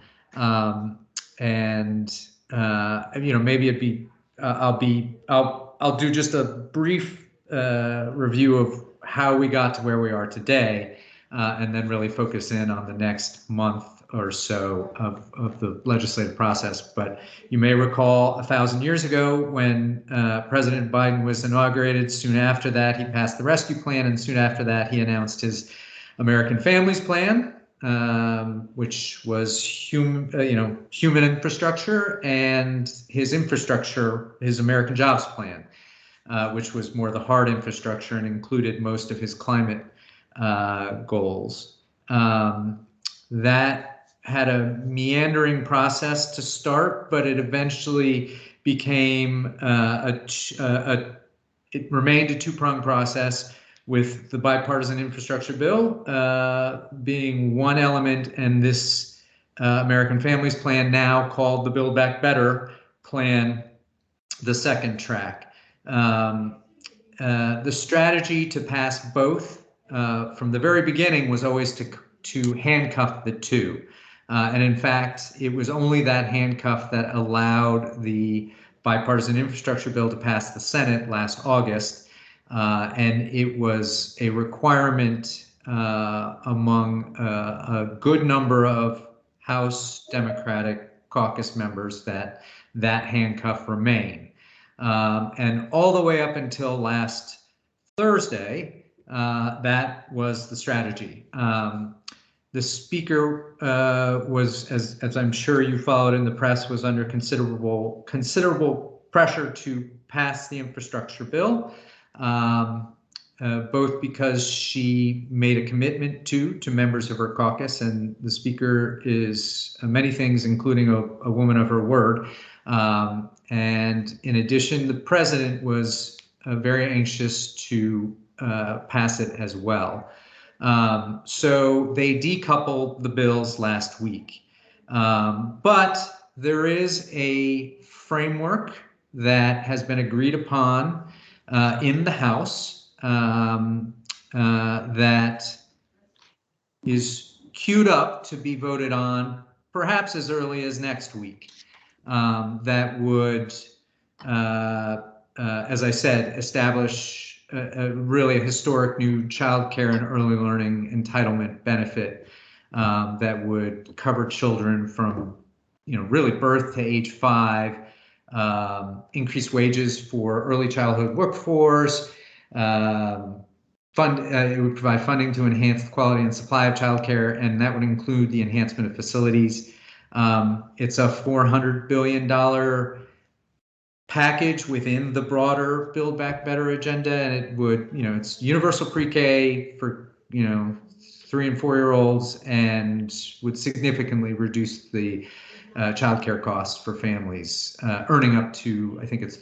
and maybe it'd be I'll do just a brief review of how we got to where we are today, and then really focus in on the next month or so of the legislative process. But you may recall 1,000 years ago when President Biden was inaugurated. Soon after that, he passed the Rescue Plan, and soon after that, he announced his American Families Plan, which was human infrastructure, and his infrastructure, his American Jobs Plan, which was more the hard infrastructure and included most of his climate goals. That had a meandering process to start, but it eventually became it remained a two-pronged process, with the bipartisan infrastructure bill being one element, and this American Families Plan, now called the Build Back Better plan, the second track. The strategy to pass both from the very beginning was always to handcuff the two. And in fact, it was only that handcuff that allowed the bipartisan infrastructure bill to pass the Senate last August. And it was a requirement among a good number of House Democratic caucus members that that handcuff remain. And all the way up until last Thursday, that was the strategy. The Speaker was, as I'm sure you followed in the press, was under considerable pressure to pass the infrastructure bill. Both because she made a commitment to members of her caucus, and the Speaker is many things, including a woman of her word. And in addition, the President was very anxious to pass it as well. So they decoupled the bills last week. But there is a framework that has been agreed upon in the House that is queued up to be voted on perhaps as early as next week. That would, as I said, establish really a historic new child care and early learning entitlement benefit that would cover children from, really birth to age 5, increase wages for early childhood workforce. It would provide funding to enhance the quality and supply of childcare, and that would include the enhancement of facilities. It's a $400 billion package within the broader Build Back Better agenda, and it would, it's universal pre-K for, 3 and 4-year-olds, and would significantly reduce the childcare costs for families earning up to, I think it's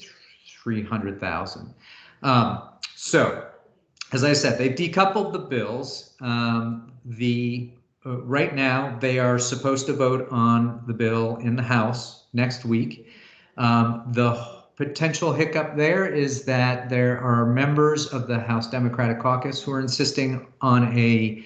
$300,000. So, as I said, they've decoupled the bills. The right now, they are supposed to vote on the bill in the House next week. The potential hiccup there is that there are members of the House Democratic Caucus who are insisting on a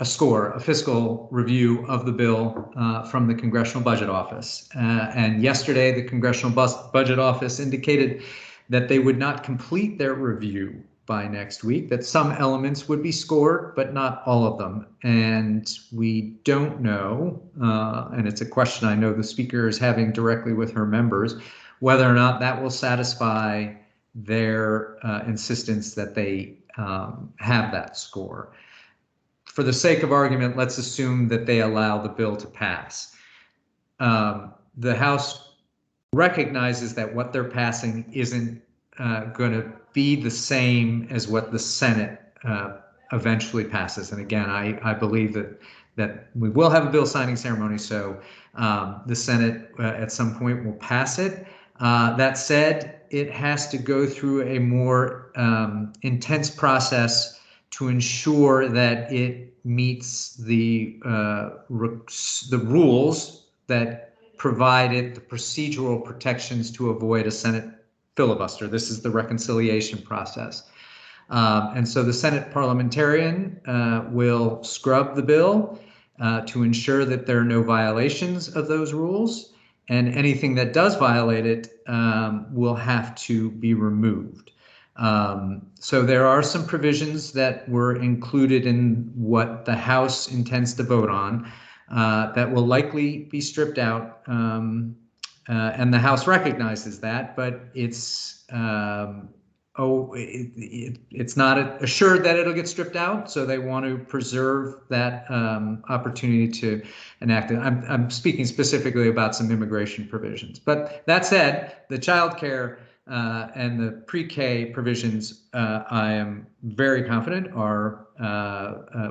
fiscal review of the bill from the Congressional Budget Office. And yesterday, the Congressional Budget Office indicated that they would not complete their review by next week, that some elements would be scored, but not all of them. And we don't know, and it's a question I know the Speaker is having directly with her members, whether or not that will satisfy their insistence that they have that score. For the sake of argument, let's assume that they allow the bill to pass. The House recognizes that what they're passing isn't going to be the same as what the Senate eventually passes. And again, I believe that we will have a bill signing ceremony, so the Senate at some point will pass it. That said, it has to go through a more intense process to ensure that it meets the rules that provide it the procedural protections to avoid a Senate filibuster. This is the reconciliation process. And so the Senate parliamentarian will scrub the bill to ensure that there are no violations of those rules, and anything that does violate it will have to be removed. So there are some provisions that were included in what the House intends to vote on that will likely be stripped out. And the House recognizes that, but it's it's not assured that it'll get stripped out, so they want to preserve that opportunity to enact it. I'm speaking specifically about some immigration provisions. But that said, the child care and the pre-K provisions, I am very confident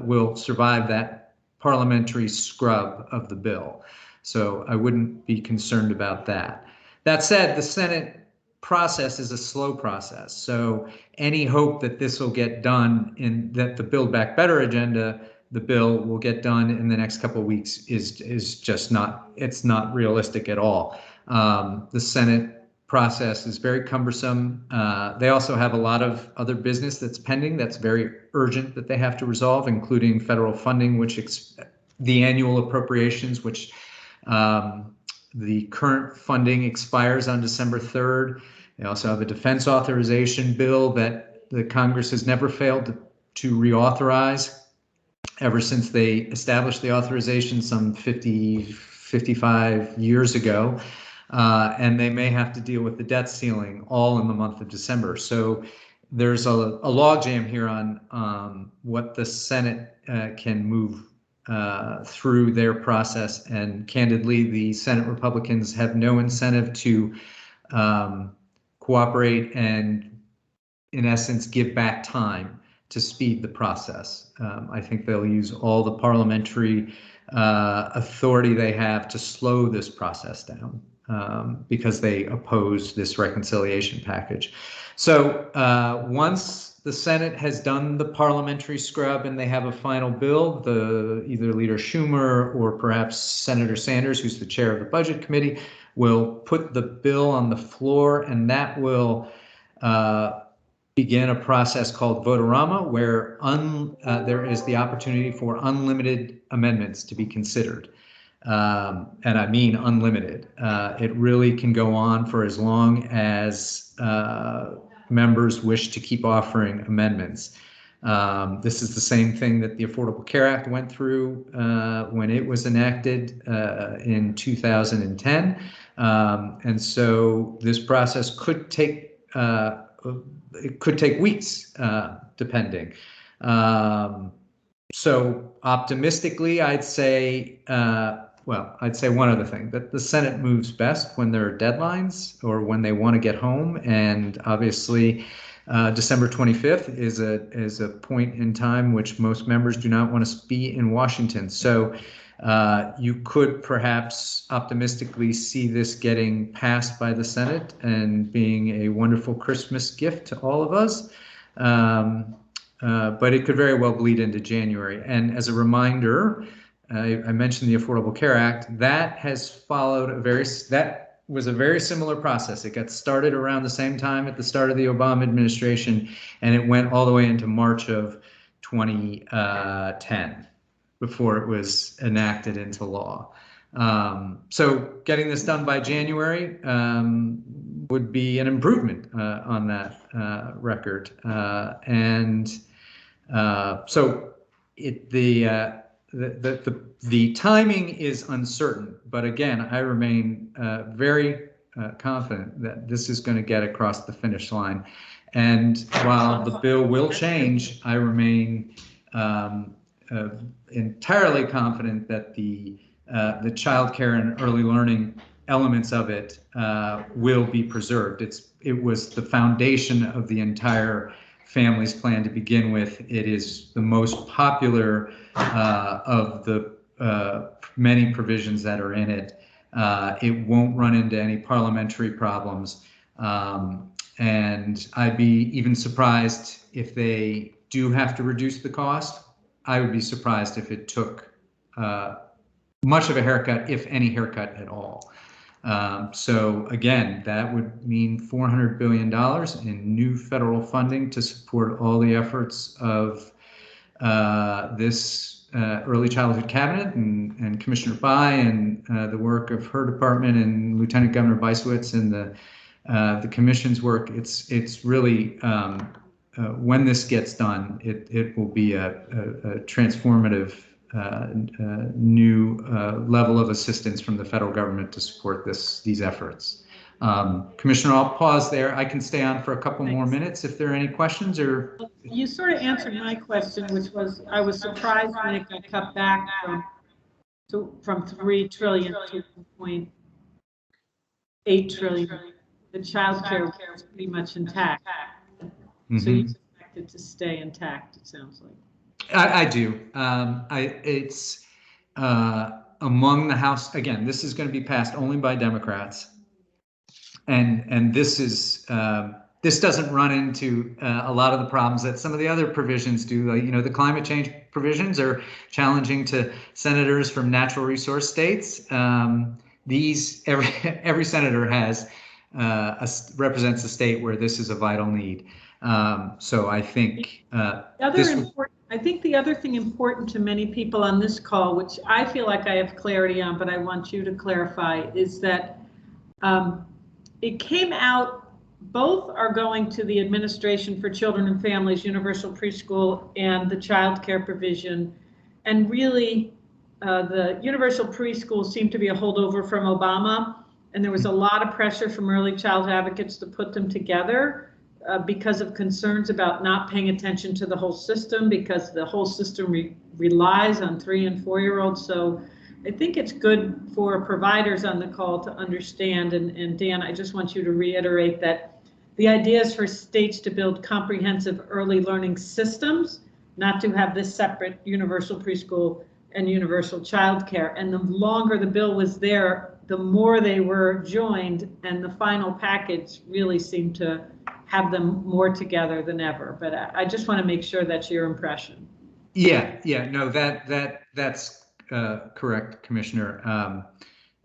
will survive that parliamentary scrub of the bill. So I wouldn't be concerned about that. That said, the Senate process is a slow process. So any hope that this will get done that the Build Back Better agenda, the bill will get done in the next couple of weeks is just it's not realistic at all. The Senate process is very cumbersome. They also have a lot of other business that's pending that's very urgent that they have to resolve, including federal funding, which the annual appropriations, which the current funding expires on December 3rd. They also have a defense authorization bill that the Congress has never failed to reauthorize ever since they established the authorization some 55 years ago. And they may have to deal with the debt ceiling all in the month of December. So there's a logjam here on what the Senate can move through their process, and candidly, the Senate Republicans have no incentive to cooperate and, in essence, give back time to speed the process. I think they'll use all the parliamentary authority they have to slow this process down because they oppose this reconciliation package. So once the Senate has done the parliamentary scrub and they have a final bill, either Leader Schumer or perhaps Senator Sanders, who's the chair of the Budget Committee, will put the bill on the floor, and that will begin a process called Votorama, where there is the opportunity for unlimited amendments to be considered. And I mean unlimited. It really can go on for as long as members wish to keep offering amendments. This is the same thing that the Affordable Care Act went through when it was enacted in 2010. And so this process could take weeks, depending. So optimistically, I'd say one other thing, that the Senate moves best when there are deadlines or when they want to get home. And obviously, December 25th is a point in time which most members do not want to be in Washington. So you could perhaps optimistically see this getting passed by the Senate and being a wonderful Christmas gift to all of us. but it could very well bleed into January. And as a reminder, I mentioned the Affordable Care Act. That has followed that was a very similar process. It got started around the same time at the start of the Obama administration, and it went all the way into March of 2010 before it was enacted into law. So getting this done by January would be an improvement on that record. So the timing is uncertain, but again, I remain very confident that this is going to get across the finish line. And while the bill will change, I remain entirely confident that the child care and early learning elements of it will be preserved. It was the foundation of the entire Families Plan to begin with. It is the most popular of the many provisions that are in it. It won't run into any parliamentary problems. And I'd be even surprised if they do have to reduce the cost. I would be surprised if it took much of a haircut, if any haircut at all. So again, that would mean $400 billion in new federal funding to support all the efforts of this early childhood cabinet and Commissioner Bai and the work of her department and Lieutenant Governor Bisewitz and the commission's work. It's really when this gets done, it will be a transformative new level of assistance from the federal government to support these efforts. Commissioner, I'll pause there. I can stay on for a couple more minutes if there are any questions. Or you sort of answered my question, which was I was surprised when it got cut back from 3 trillion to 1.8 trillion. The child care was pretty much intact. So you expect it to stay intact, it sounds like. I do. It's among the House. Again, this is going to be passed only by Democrats, and this doesn't run into a lot of the problems that some of the other provisions do. Like, the climate change provisions are challenging to senators from natural resource states. Every senator has represents a state where this is a vital need. So I think the other thing important to many people on this call, which I feel like I have clarity on, but I want you to clarify, is that it came out, both are going to the Administration for Children and Families, Universal Preschool, and the child care provision. And really, the Universal Preschool seemed to be a holdover from Obama, and there was a lot of pressure from early childhood advocates to put them together. Because of concerns about not paying attention to the whole system, because the whole system relies on 3- and 4-year-olds. So I think it's good for providers on the call to understand. And Dan, I just want you to reiterate that the idea is for states to build comprehensive early learning systems, not to have this separate universal preschool and universal childcare. And the longer the bill was there, the more they were joined, and the final package really seemed to have them more together than ever. But I just want to make sure that's your impression. Yeah, no, that's correct, Commissioner.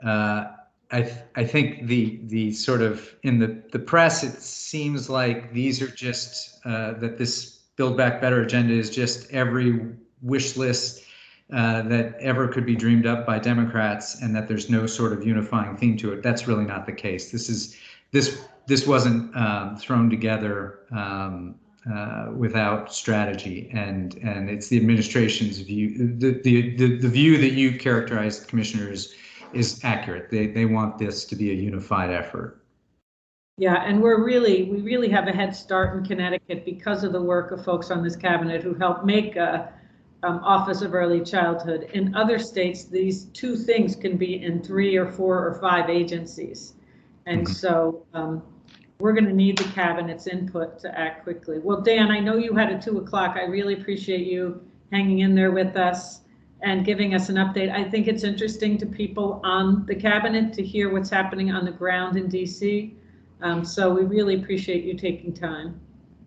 I think the sort of in the press, it seems like these are just that this Build Back Better agenda is just every wish list that ever could be dreamed up by Democrats, and that there's no sort of unifying theme to it. That's really not the case. This wasn't thrown together without strategy, and it's the administration's view. The view that you characterized, Commissioners, is accurate. They want this to be a unified effort. Yeah, and we really have a head start in Connecticut because of the work of folks on this cabinet who helped make Office of Early Childhood. In other states, these two things can be in 3 or 4 or 5 agencies. And so we're going to need the cabinet's input to act quickly. Well, Dan, I know you had a 2 o'clock. I really appreciate you hanging in there with us and giving us an update. I think it's interesting to people on the cabinet to hear what's happening on the ground in DC. So we really appreciate you taking time.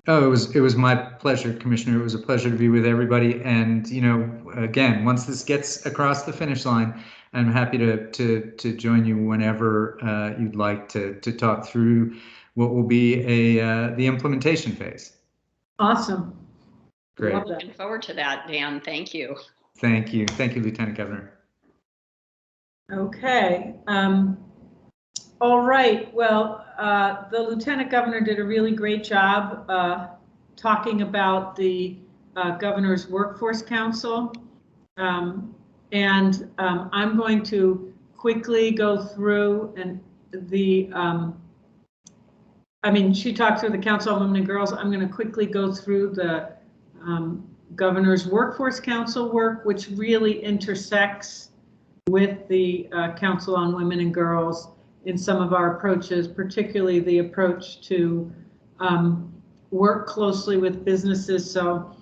Oh, it was my pleasure, Commissioner. It was a pleasure to be with everybody. And, you know, again, once this gets across the finish line, I'm happy to join you whenever you'd like to talk through what will be the implementation phase. Awesome. Great. Looking forward to that, Dan. Thank you. Thank you. Thank you, Lieutenant Governor. Okay. All right. Well, the Lieutenant Governor did a really great job talking about the Governor's Workforce Council. I'm going to quickly go through and she talked through the Council on Women and Girls. I'm going to quickly go through the Governor's Workforce Council work, which really intersects with the Council on Women and Girls in some of our approaches, particularly the approach to work closely with businesses. So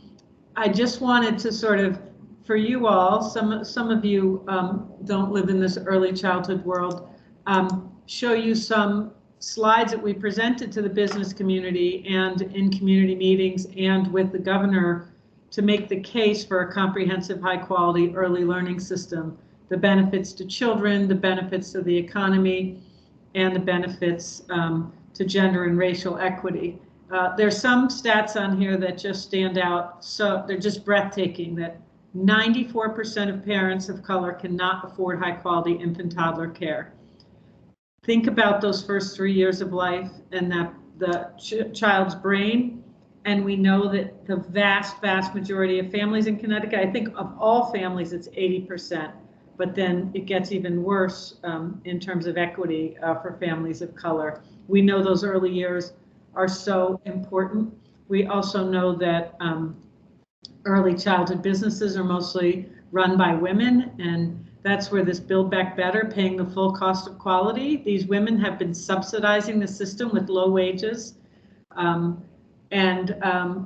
I just wanted to sort of, for you all, some of you don't live in this early childhood world, show you some slides that we presented to the business community and in community meetings and with the governor to make the case for a comprehensive, high quality early learning system, the benefits to children, the benefits to the economy, and the benefits to gender and racial equity. There's some stats on here that just stand out. So they're just breathtaking, that 94% of parents of color cannot afford high quality infant toddler care. Think about those first 3 years of life and that the child's brain. And we know that the vast, vast majority of families in Connecticut, I think of all families, it's 80%, but then it gets even worse in terms of equity for families of color. We know those early years are so important. We also know that early childhood businesses are mostly run by women, and that's where this Build Back Better, paying the full cost of quality. These women have been subsidizing the system with low wages.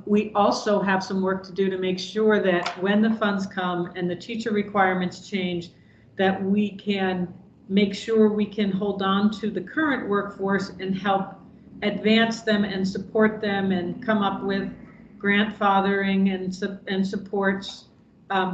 We also have some work to do to make sure that when the funds come and the teacher requirements change, that we can make sure we can hold on to the current workforce and help advance them and support them and come up with grandfathering and supports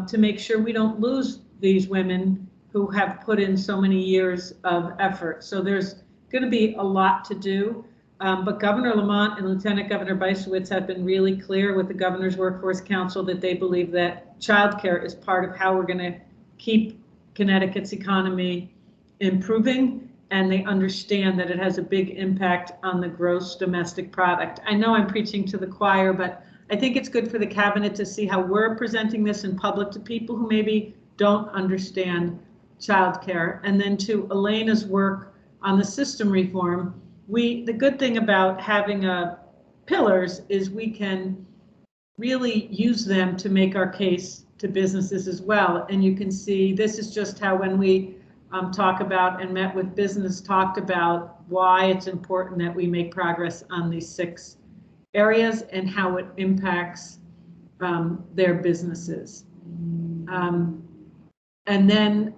to make sure we don't lose these women who have put in so many years of effort. So there's going to be a lot to do. But Governor Lamont and Lieutenant Governor Beisowitz have been really clear with the Governor's Workforce Council that they believe that childcare is part of how we're going to keep Connecticut's economy improving, and they understand that it has a big impact on the gross domestic product. I know I'm preaching to the choir, but I think it's good for the cabinet to see how we're presenting this in public to people who maybe don't understand childcare. And then to Elena's work on the system reform, the good thing about having pillars is we can really use them to make our case to businesses as well. And you can see this is just how when we talk about and met with business, talked about why it's important that we make progress on these 6 areas and how it impacts their businesses. And then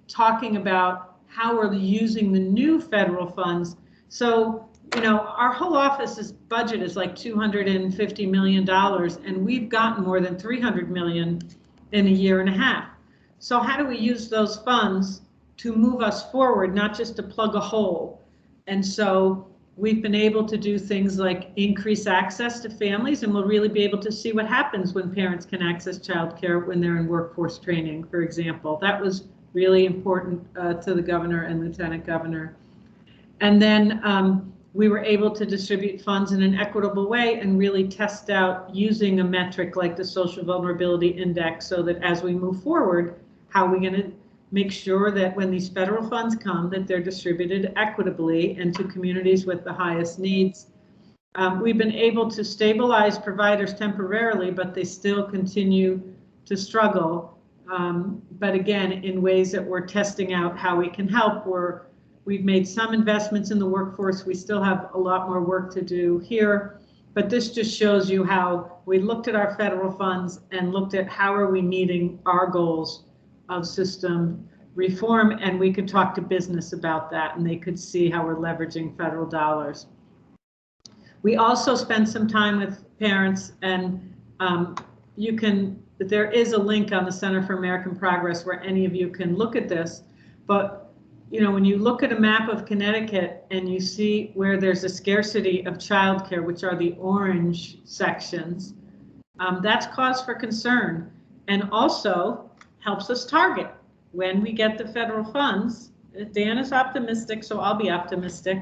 talking about how we're using the new federal funds. So, you know, our whole office's budget is like $250 million, and we've gotten more than $300 million in a year and a half. So how do we use those funds to move us forward, not just to plug a hole? And so we've been able to do things like increase access to families, and we'll really be able to see what happens when parents can access childcare when they're in workforce training, for example. That was really important to the governor and lieutenant governor. And then we were able to distribute funds in an equitable way and really test out using a metric like the Social Vulnerability Index, so that as we move forward, how are we going to make sure that when these federal funds come, that they're distributed equitably and to communities with the highest needs. We've been able to stabilize providers temporarily, but they still continue to struggle. But again, in ways that we're testing out how we can help. We've made some investments in the workforce. We still have a lot more work to do here, but this just shows you how we looked at our federal funds and looked at how are we meeting our goals of system reform, and we could talk to business about that and they could see how we're leveraging federal dollars. We also spend some time with parents, and there is a link on the Center for American Progress where any of you can look at this. But when you look at a map of Connecticut and you see where there's a scarcity of childcare, which are the orange sections, that's cause for concern, and also helps us target when we get the federal funds. Dan is optimistic, so I'll be optimistic.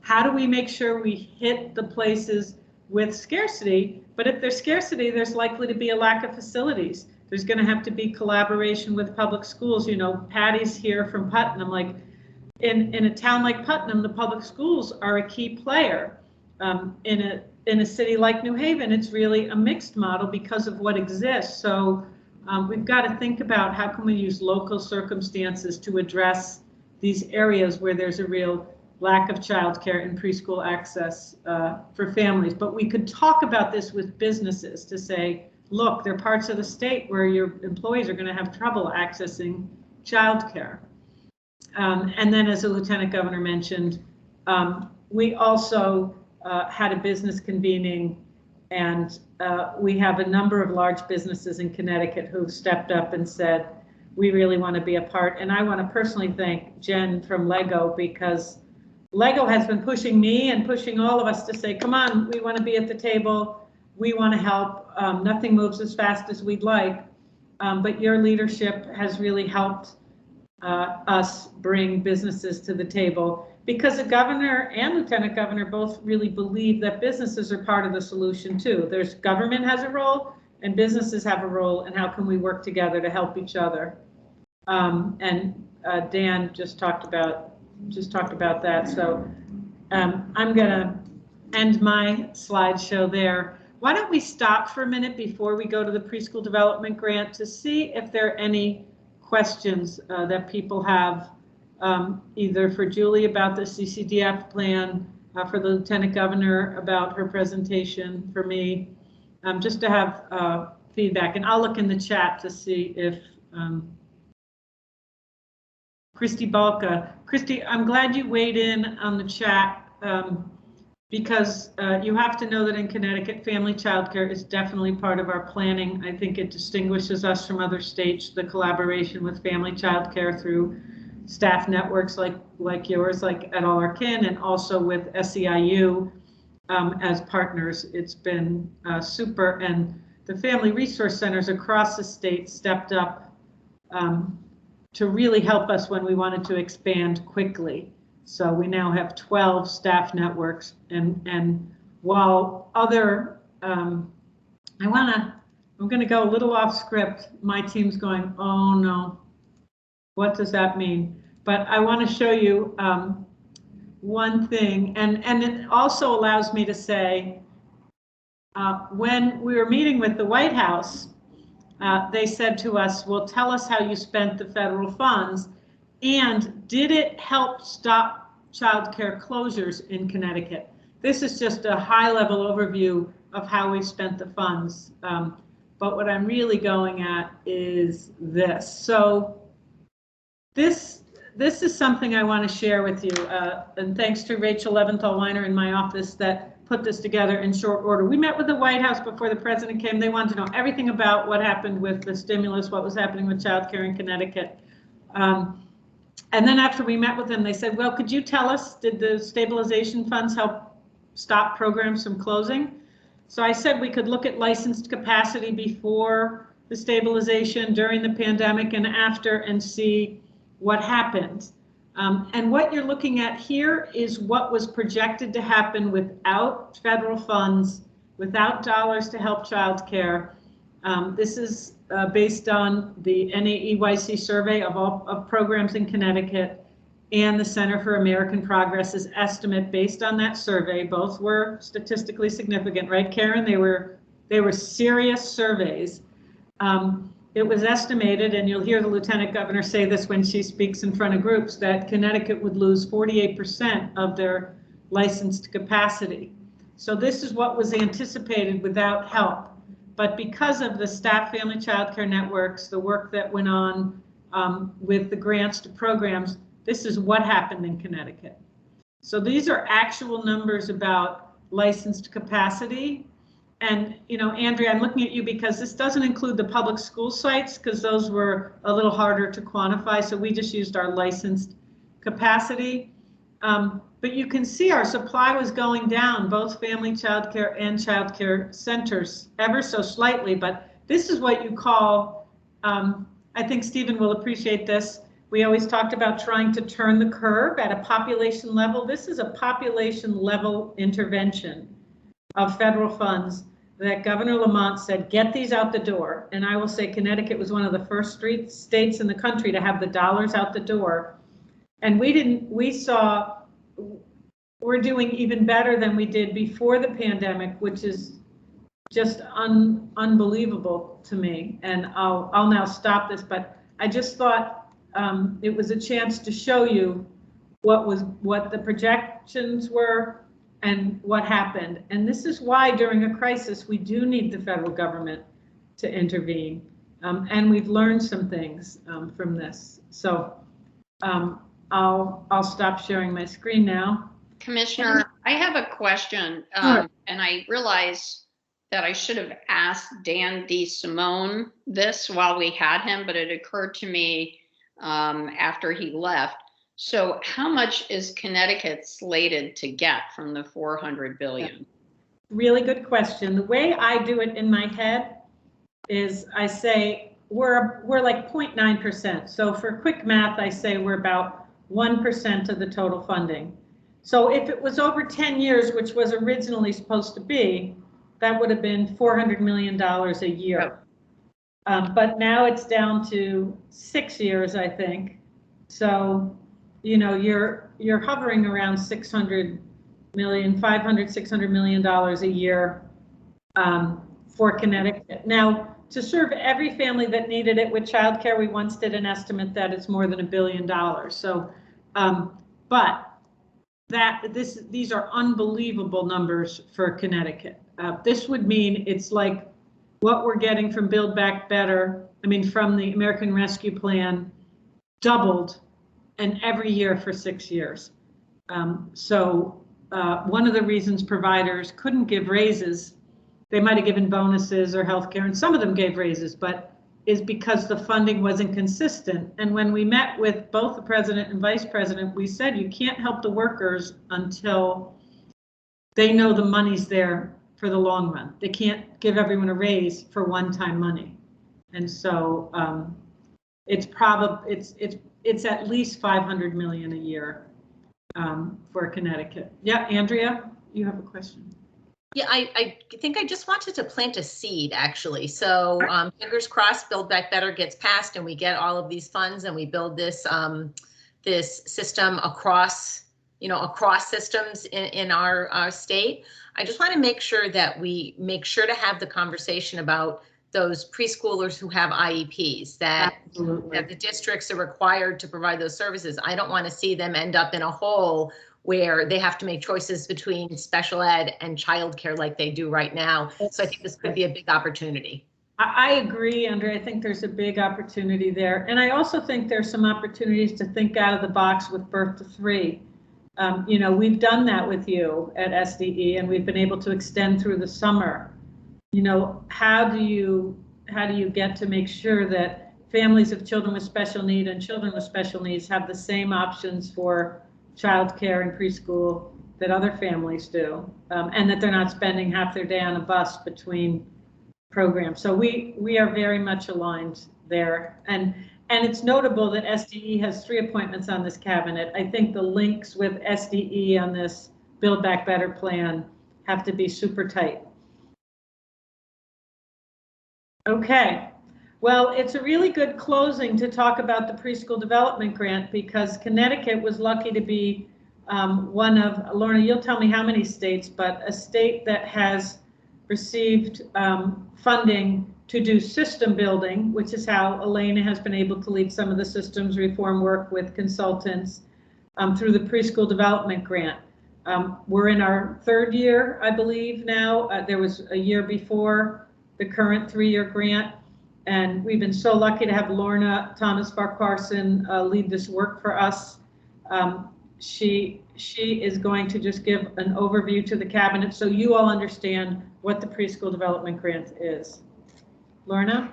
How do we make sure we hit the places with scarcity? But if there's scarcity, there's likely to be a lack of facilities. There's going to have to be collaboration with public schools. Patty's here from Putnam. Like in a town like Putnam, the public schools are a key player. In a city like New Haven, it's really a mixed model because of what exists. So we've got to think about how can we use local circumstances to address these areas where there's a real lack of childcare and preschool access for families. But we could talk about this with businesses to say, look, there are parts of the state where your employees are going to have trouble accessing childcare. And then, as the Lieutenant Governor mentioned, we also had a business convening, and we have a number of large businesses in Connecticut who've stepped up and said, we really want to be a part. And I want to personally thank Jen from Lego, because Lego has been pushing me and pushing all of us to say, come on, we want to be at the table. We want to help. Nothing moves as fast as we'd like. But your leadership has really helped us bring businesses to the table, because the governor and lieutenant governor both really believe that businesses are part of the solution too. There's government has a role and businesses have a role, and how can we work together to help each other? And Dan just talked about that. So I'm gonna end my slideshow there. Why don't we stop for a minute before we go to the preschool development grant to see if there are any questions that people have, either for Julie about the CCDF plan, for the Lieutenant Governor about her presentation, for me, just to have feedback. And I'll look in the chat to see if Christy Balka. Christy, I'm glad you weighed in on the chat, because you have to know that in Connecticut, family childcare is definitely part of our planning. I think it distinguishes us from other states, the collaboration with family childcare through staff networks like yours, like at All Our Kin, and also with SEIU as partners. It's been super, and the family resource centers across the state stepped up to really help us when we wanted to expand quickly. So we now have 12 staff networks, and while other, I'm gonna go a little off script. My team's going, oh no, what does that mean? But I want to show you one thing, and it also allows me to say, when we were meeting with the White House, they said to us, well, tell us how you spent the federal funds, and did it help stop childcare closures in Connecticut? This is just a high-level overview of how we spent the funds. But what I'm really going at is this. So this is something I want to share with you. And thanks to Rachel Leventhal-Weiner in my office that put this together in short order. We met with the White House before the president came. They wanted to know everything about what happened with the stimulus, what was happening with childcare in Connecticut. And then after we met with them, they said, well, could you tell us, did the stabilization funds help stop programs from closing? So I said we could look at licensed capacity before the stabilization, during the pandemic, and after, and see what happened. And what you're looking at here is what was projected to happen without federal funds, without dollars to help childcare. This is based on the NAEYC survey of programs in Connecticut, and the Center for American Progress's estimate based on that survey. Both were statistically significant, right, Karen? They were serious surveys. It was estimated, and you'll hear the Lieutenant Governor say this when she speaks in front of groups, that Connecticut would lose 48% of their licensed capacity. So this is what was anticipated without help. But because of the staff family childcare networks, the work that went on with the grants to programs, this is what happened in Connecticut. So these are actual numbers about licensed capacity. And, you know, Andrea, I'm looking at you because this doesn't include the public school sites because those were a little harder to quantify. So we just used our licensed capacity. But you can see our supply was going down, both family childcare and childcare centers, ever so slightly. But this is what you call, I think Stephen will appreciate this. We always talked about trying to turn the curve at a population level. This is a population level intervention of federal funds that Governor Lamont said, get these out the door. And I will say Connecticut was one of the first states in the country to have the dollars out the door. And we're doing even better than we did before the pandemic, which is just unbelievable to me. And I'll now stop this, but I just thought it was a chance to show you what the projections were and what happened. And this is why during a crisis, we do need the federal government to intervene. And we've learned some things from this. So I'll stop sharing my screen now. Commissioner, I have a question, Sure. and I realize that I should have asked Dan DeSimone this while we had him, but it occurred to me after he left. So how much is Connecticut slated to get from the $400 billion? Really good question. The way I do it in my head is I say we're like 0.9%. So for quick math, I say we're about 1% of the total funding. So if it was over 10 years, which was originally supposed to be, that would have been $400 million a year. But now it's down to 6 years, I think. So, you know, you're hovering around $600 million, $600 million a year for Connecticut. Now, to serve every family that needed it with childcare, we once did an estimate that it's more than $1 billion. So, but these are unbelievable numbers for Connecticut. This would mean it's like what we're getting from Build Back Better, from the American Rescue Plan, doubled, and every year for 6 years. So one of the reasons providers couldn't give raises, they might have given bonuses or healthcare, and some of them gave raises, but is because the funding wasn't consistent. And when we met with both the president and vice president, we said you can't help the workers until they know the money's there for the long run. They can't give everyone a raise for one-time money. And so it's at least $500 million a year for Connecticut. Yeah, Andrea, you have a question. Yeah, I think I just wanted to plant a seed, actually. So fingers crossed, Build Back Better gets passed and we get all of these funds and we build this this system across systems in our state. I just want to make sure that we make sure to have the conversation about those preschoolers who have IEPs, that the districts are required to provide those services. I don't want to see them end up in a hole where they have to make choices between special ed and childcare like they do right now. So I think this could be a big opportunity. I agree, Andrea. I think there's a big opportunity there. And I also think there's some opportunities to think out of the box with birth to 3. We've done that with you at SDE, and we've been able to extend through the summer. How do you get to make sure that families of children with special need and children with special needs have the same options for childcare and preschool that other families do, and that they're not spending half their day on a bus between programs. So we are very much aligned there. And it's notable that SDE has 3 appointments on this cabinet. I think the links with SDE on this Build Back Better plan have to be super tight. Okay. Well, it's a really good closing to talk about the preschool development grant, because Connecticut was lucky to be one of, Lorna, you'll tell me how many states, but a state that has received funding to do system building, which is how Elena has been able to lead some of the systems reform work with consultants through the preschool development grant. We're in our 3rd year, I believe now. There was a year before the current 3-year grant. And we've been so lucky to have Lorna Thomas Farquharson lead this work for us. She she is going to just give an overview to the cabinet so you all understand what the preschool development grant is. Lorna?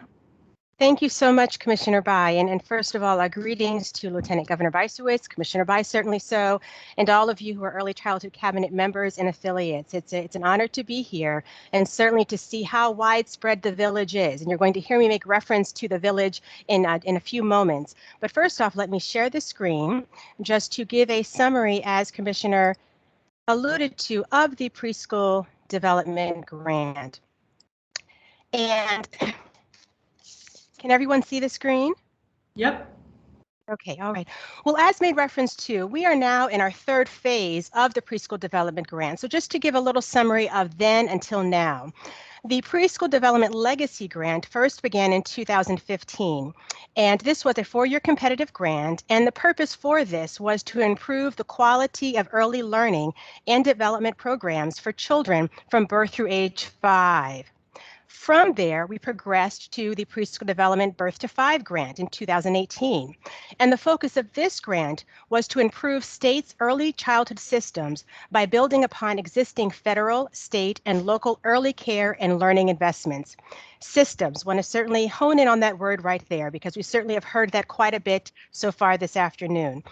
Thank you so much, Commissioner Bai. And first of all, our greetings to Lieutenant Governor Bysewicz, Commissioner Bai certainly so, and all of you who are early childhood cabinet members and affiliates. It's an honor to be here and certainly to see how widespread the village is. And you're going to hear me make reference to the village in a few moments. But first off, let me share the screen just to give a summary, as Commissioner alluded to, of the preschool development grant. And can everyone see the screen? Yep. Okay, all right. Well, as made reference to, we are now in our third phase of the preschool development grant. So just to give a little summary of then until now. The Preschool Development Legacy Grant first began in 2015, and this was a 4-year competitive grant, and the purpose for this was to improve the quality of early learning and development programs for children from birth through age 5. From there, we progressed to the Preschool Development Birth to 5 grant in 2018. And the focus of this grant was to improve states' early childhood systems by building upon existing federal, state, and local early care and learning investments. Systems, want to certainly hone in on that word right there, because we certainly have heard that quite a bit so far this afternoon.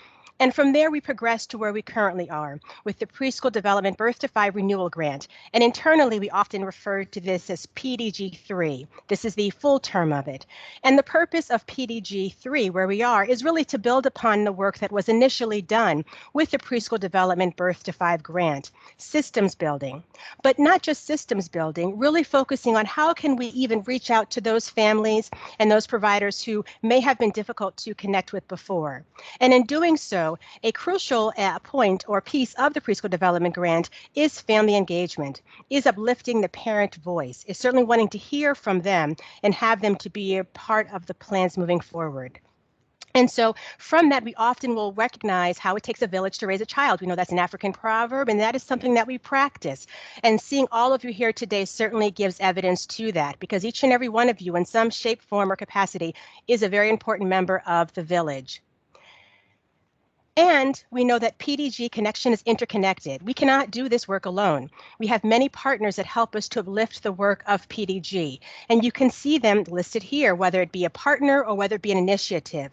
And from there, we progressed to where we currently are with the Preschool Development Birth to 5 Renewal Grant. And internally, we often refer to this as PDG3. This is the full term of it. And the purpose of PDG3, where we are, is really to build upon the work that was initially done with the Preschool Development Birth to 5 grant, systems building. But not just systems building, really focusing on how can we even reach out to those families and those providers who may have been difficult to connect with before. And in doing so, a crucial point or piece of the Preschool Development Grant is family engagement, is uplifting the parent voice, is certainly wanting to hear from them and have them to be a part of the plans moving forward. And so from that, we often will recognize how it takes a village to raise a child. We know that's an African proverb, and that is something that we practice. And seeing all of you here today certainly gives evidence to that, because each and every one of you in some shape, form, or capacity is a very important member of the village. And we know that PDG connection is interconnected. We cannot do this work alone. We have many partners that help us to uplift the work of PDG. And you can see them listed here, whether it be a partner or whether it be an initiative.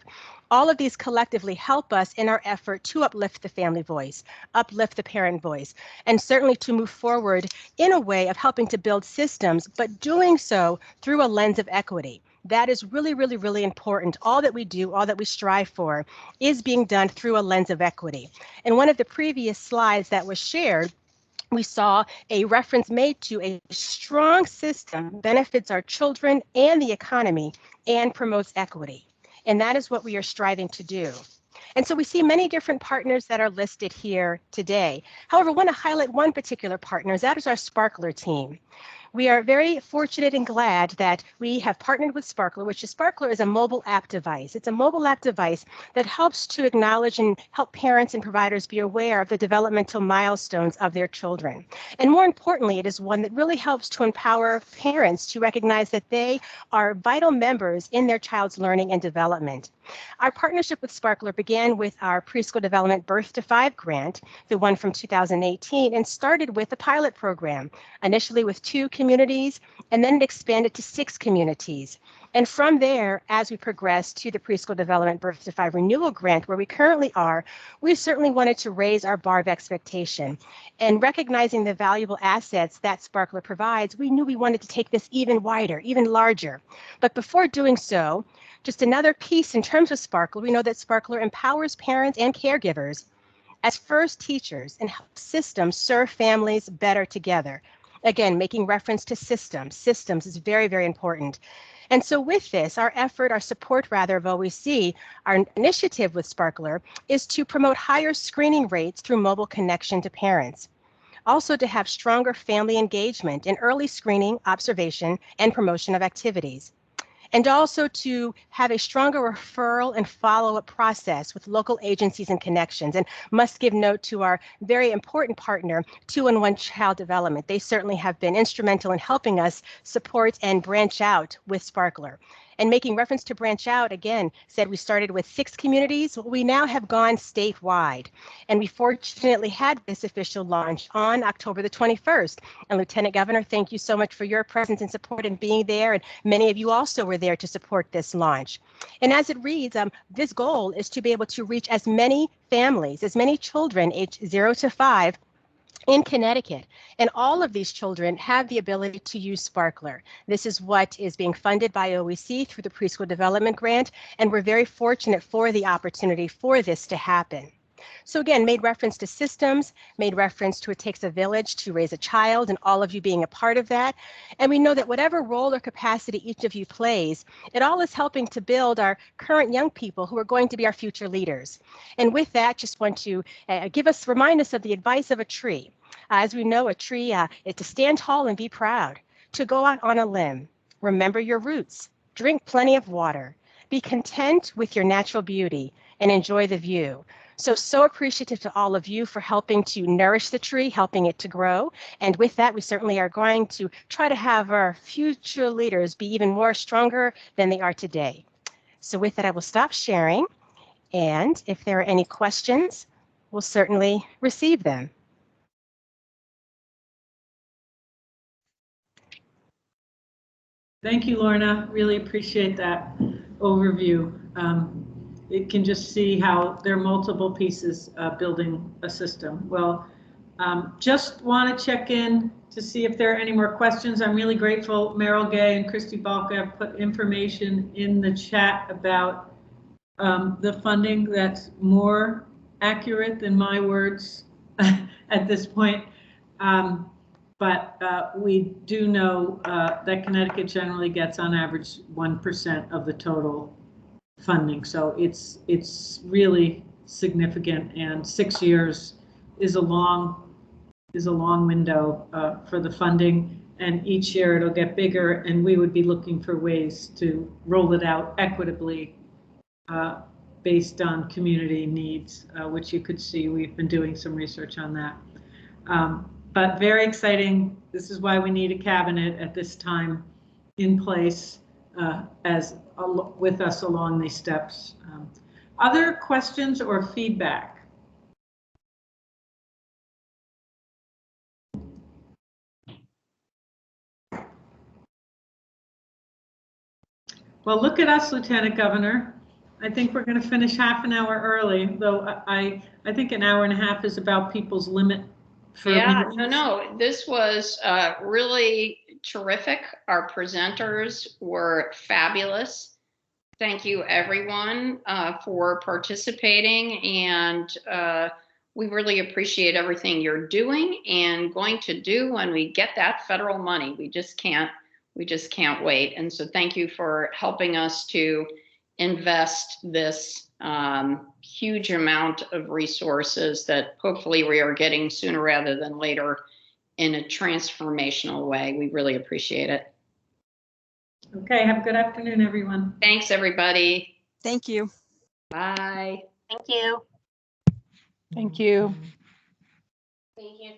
All of these collectively help us in our effort to uplift the family voice, uplift the parent voice, and certainly to move forward in a way of helping to build systems, but doing so through a lens of equity. That is really, really, really important. All that we do, all that we strive for is being done through a lens of equity. In one of the previous slides that was shared, we saw a reference made to a strong system benefits our children and the economy and promotes equity. And that is what we are striving to do. And so we see many different partners that are listed here today. However, I want to highlight one particular partner, that is our Sparkler team. We are very fortunate and glad that we have partnered with Sparkler, which is Sparkler is a mobile app device. It's a mobile app device that helps to acknowledge and help parents and providers be aware of the developmental milestones of their children. And more importantly, it is one that really helps to empower parents to recognize that they are vital members in their child's learning and development. Our partnership with Sparkler began with our Preschool Development Birth to 5 grant, the one from 2018, and started with a pilot program, initially with 2 communities, and then it expanded to 6 communities. And from there, as we progressed to the Preschool Development Birth to 5 Renewal Grant, where we currently are, we certainly wanted to raise our bar of expectation. And recognizing the valuable assets that Sparkler provides, we knew we wanted to take this even wider, even larger. But before doing so, just another piece in terms of Sparkler, we know that Sparkler empowers parents and caregivers as first teachers and helps systems serve families better together. Again, making reference to systems. Systems is very, very important. And so with this, our effort, our support rather of OEC, our initiative with Sparkler is to promote higher screening rates through mobile connection to parents. Also to have stronger family engagement in early screening, observation, and promotion of activities. And also to have a stronger referral and follow-up process with local agencies and connections. And must give note to our very important partner, 2-in-1 Child Development. They certainly have been instrumental in helping us support and branch out with Sparkler. And making reference to branch out, again, said we started with 6 communities. We now have gone statewide. And we fortunately had this official launch on October the 21st. And Lieutenant Governor, thank you so much for your presence and support and being there. And many of you also were there to support this launch. And as it reads, this goal is to be able to reach as many families, as many children aged 0 to 5 in Connecticut. And all of these children have the ability to use Sparkler. This is what is being funded by OEC through the Preschool Development Grant, and we're very fortunate for the opportunity for this to happen. So again, made reference to systems, made reference to it takes a village to raise a child and all of you being a part of that. And we know that whatever role or capacity each of you plays, it all is helping to build our current young people who are going to be our future leaders. And with that, just want to remind us of the advice of a tree. As we know, a tree is to stand tall and be proud, to go out on a limb, remember your roots, drink plenty of water, be content with your natural beauty, and enjoy the view. So appreciative to all of you for helping to nourish the tree, helping it to grow. And with that, we certainly are going to try to have our future leaders be even more stronger than they are today. So with that, I will stop sharing. And if there are any questions, we'll certainly receive them. Thank you, Lorna. Really appreciate that overview. It can just see how there are multiple pieces building a system. Well, just want to check in to see if there are any more questions. I'm really grateful Meryl Gay and Christy Balka have put information in the chat about the funding that's more accurate than my words at this point. But we do know that Connecticut generally gets on average 1% of the total funding. So it's really significant, and 6 years is a long window for the funding, and each year it'll get bigger, and we would be looking for ways to roll it out equitably based on community needs, which you could see we've been doing some research on that. But very exciting. This is why we need a cabinet at this time in place with us along these steps. Other questions or feedback? Well, look at us, Lieutenant Governor. I think we're going to finish half an hour early, though I think an hour and a half is about people's limit. Yeah, no, this was really terrific. Our presenters were fabulous. Thank you, everyone, for participating, and we really appreciate everything you're doing and going to do when we get that federal money. We just can't wait. And so thank you for helping us to invest this huge amount of resources that hopefully we are getting sooner rather than later in a transformational way. We really appreciate it. Okay, have a good afternoon, everyone. Thanks, everybody. Thank you. Bye. Thank you. Thank you. Thank you.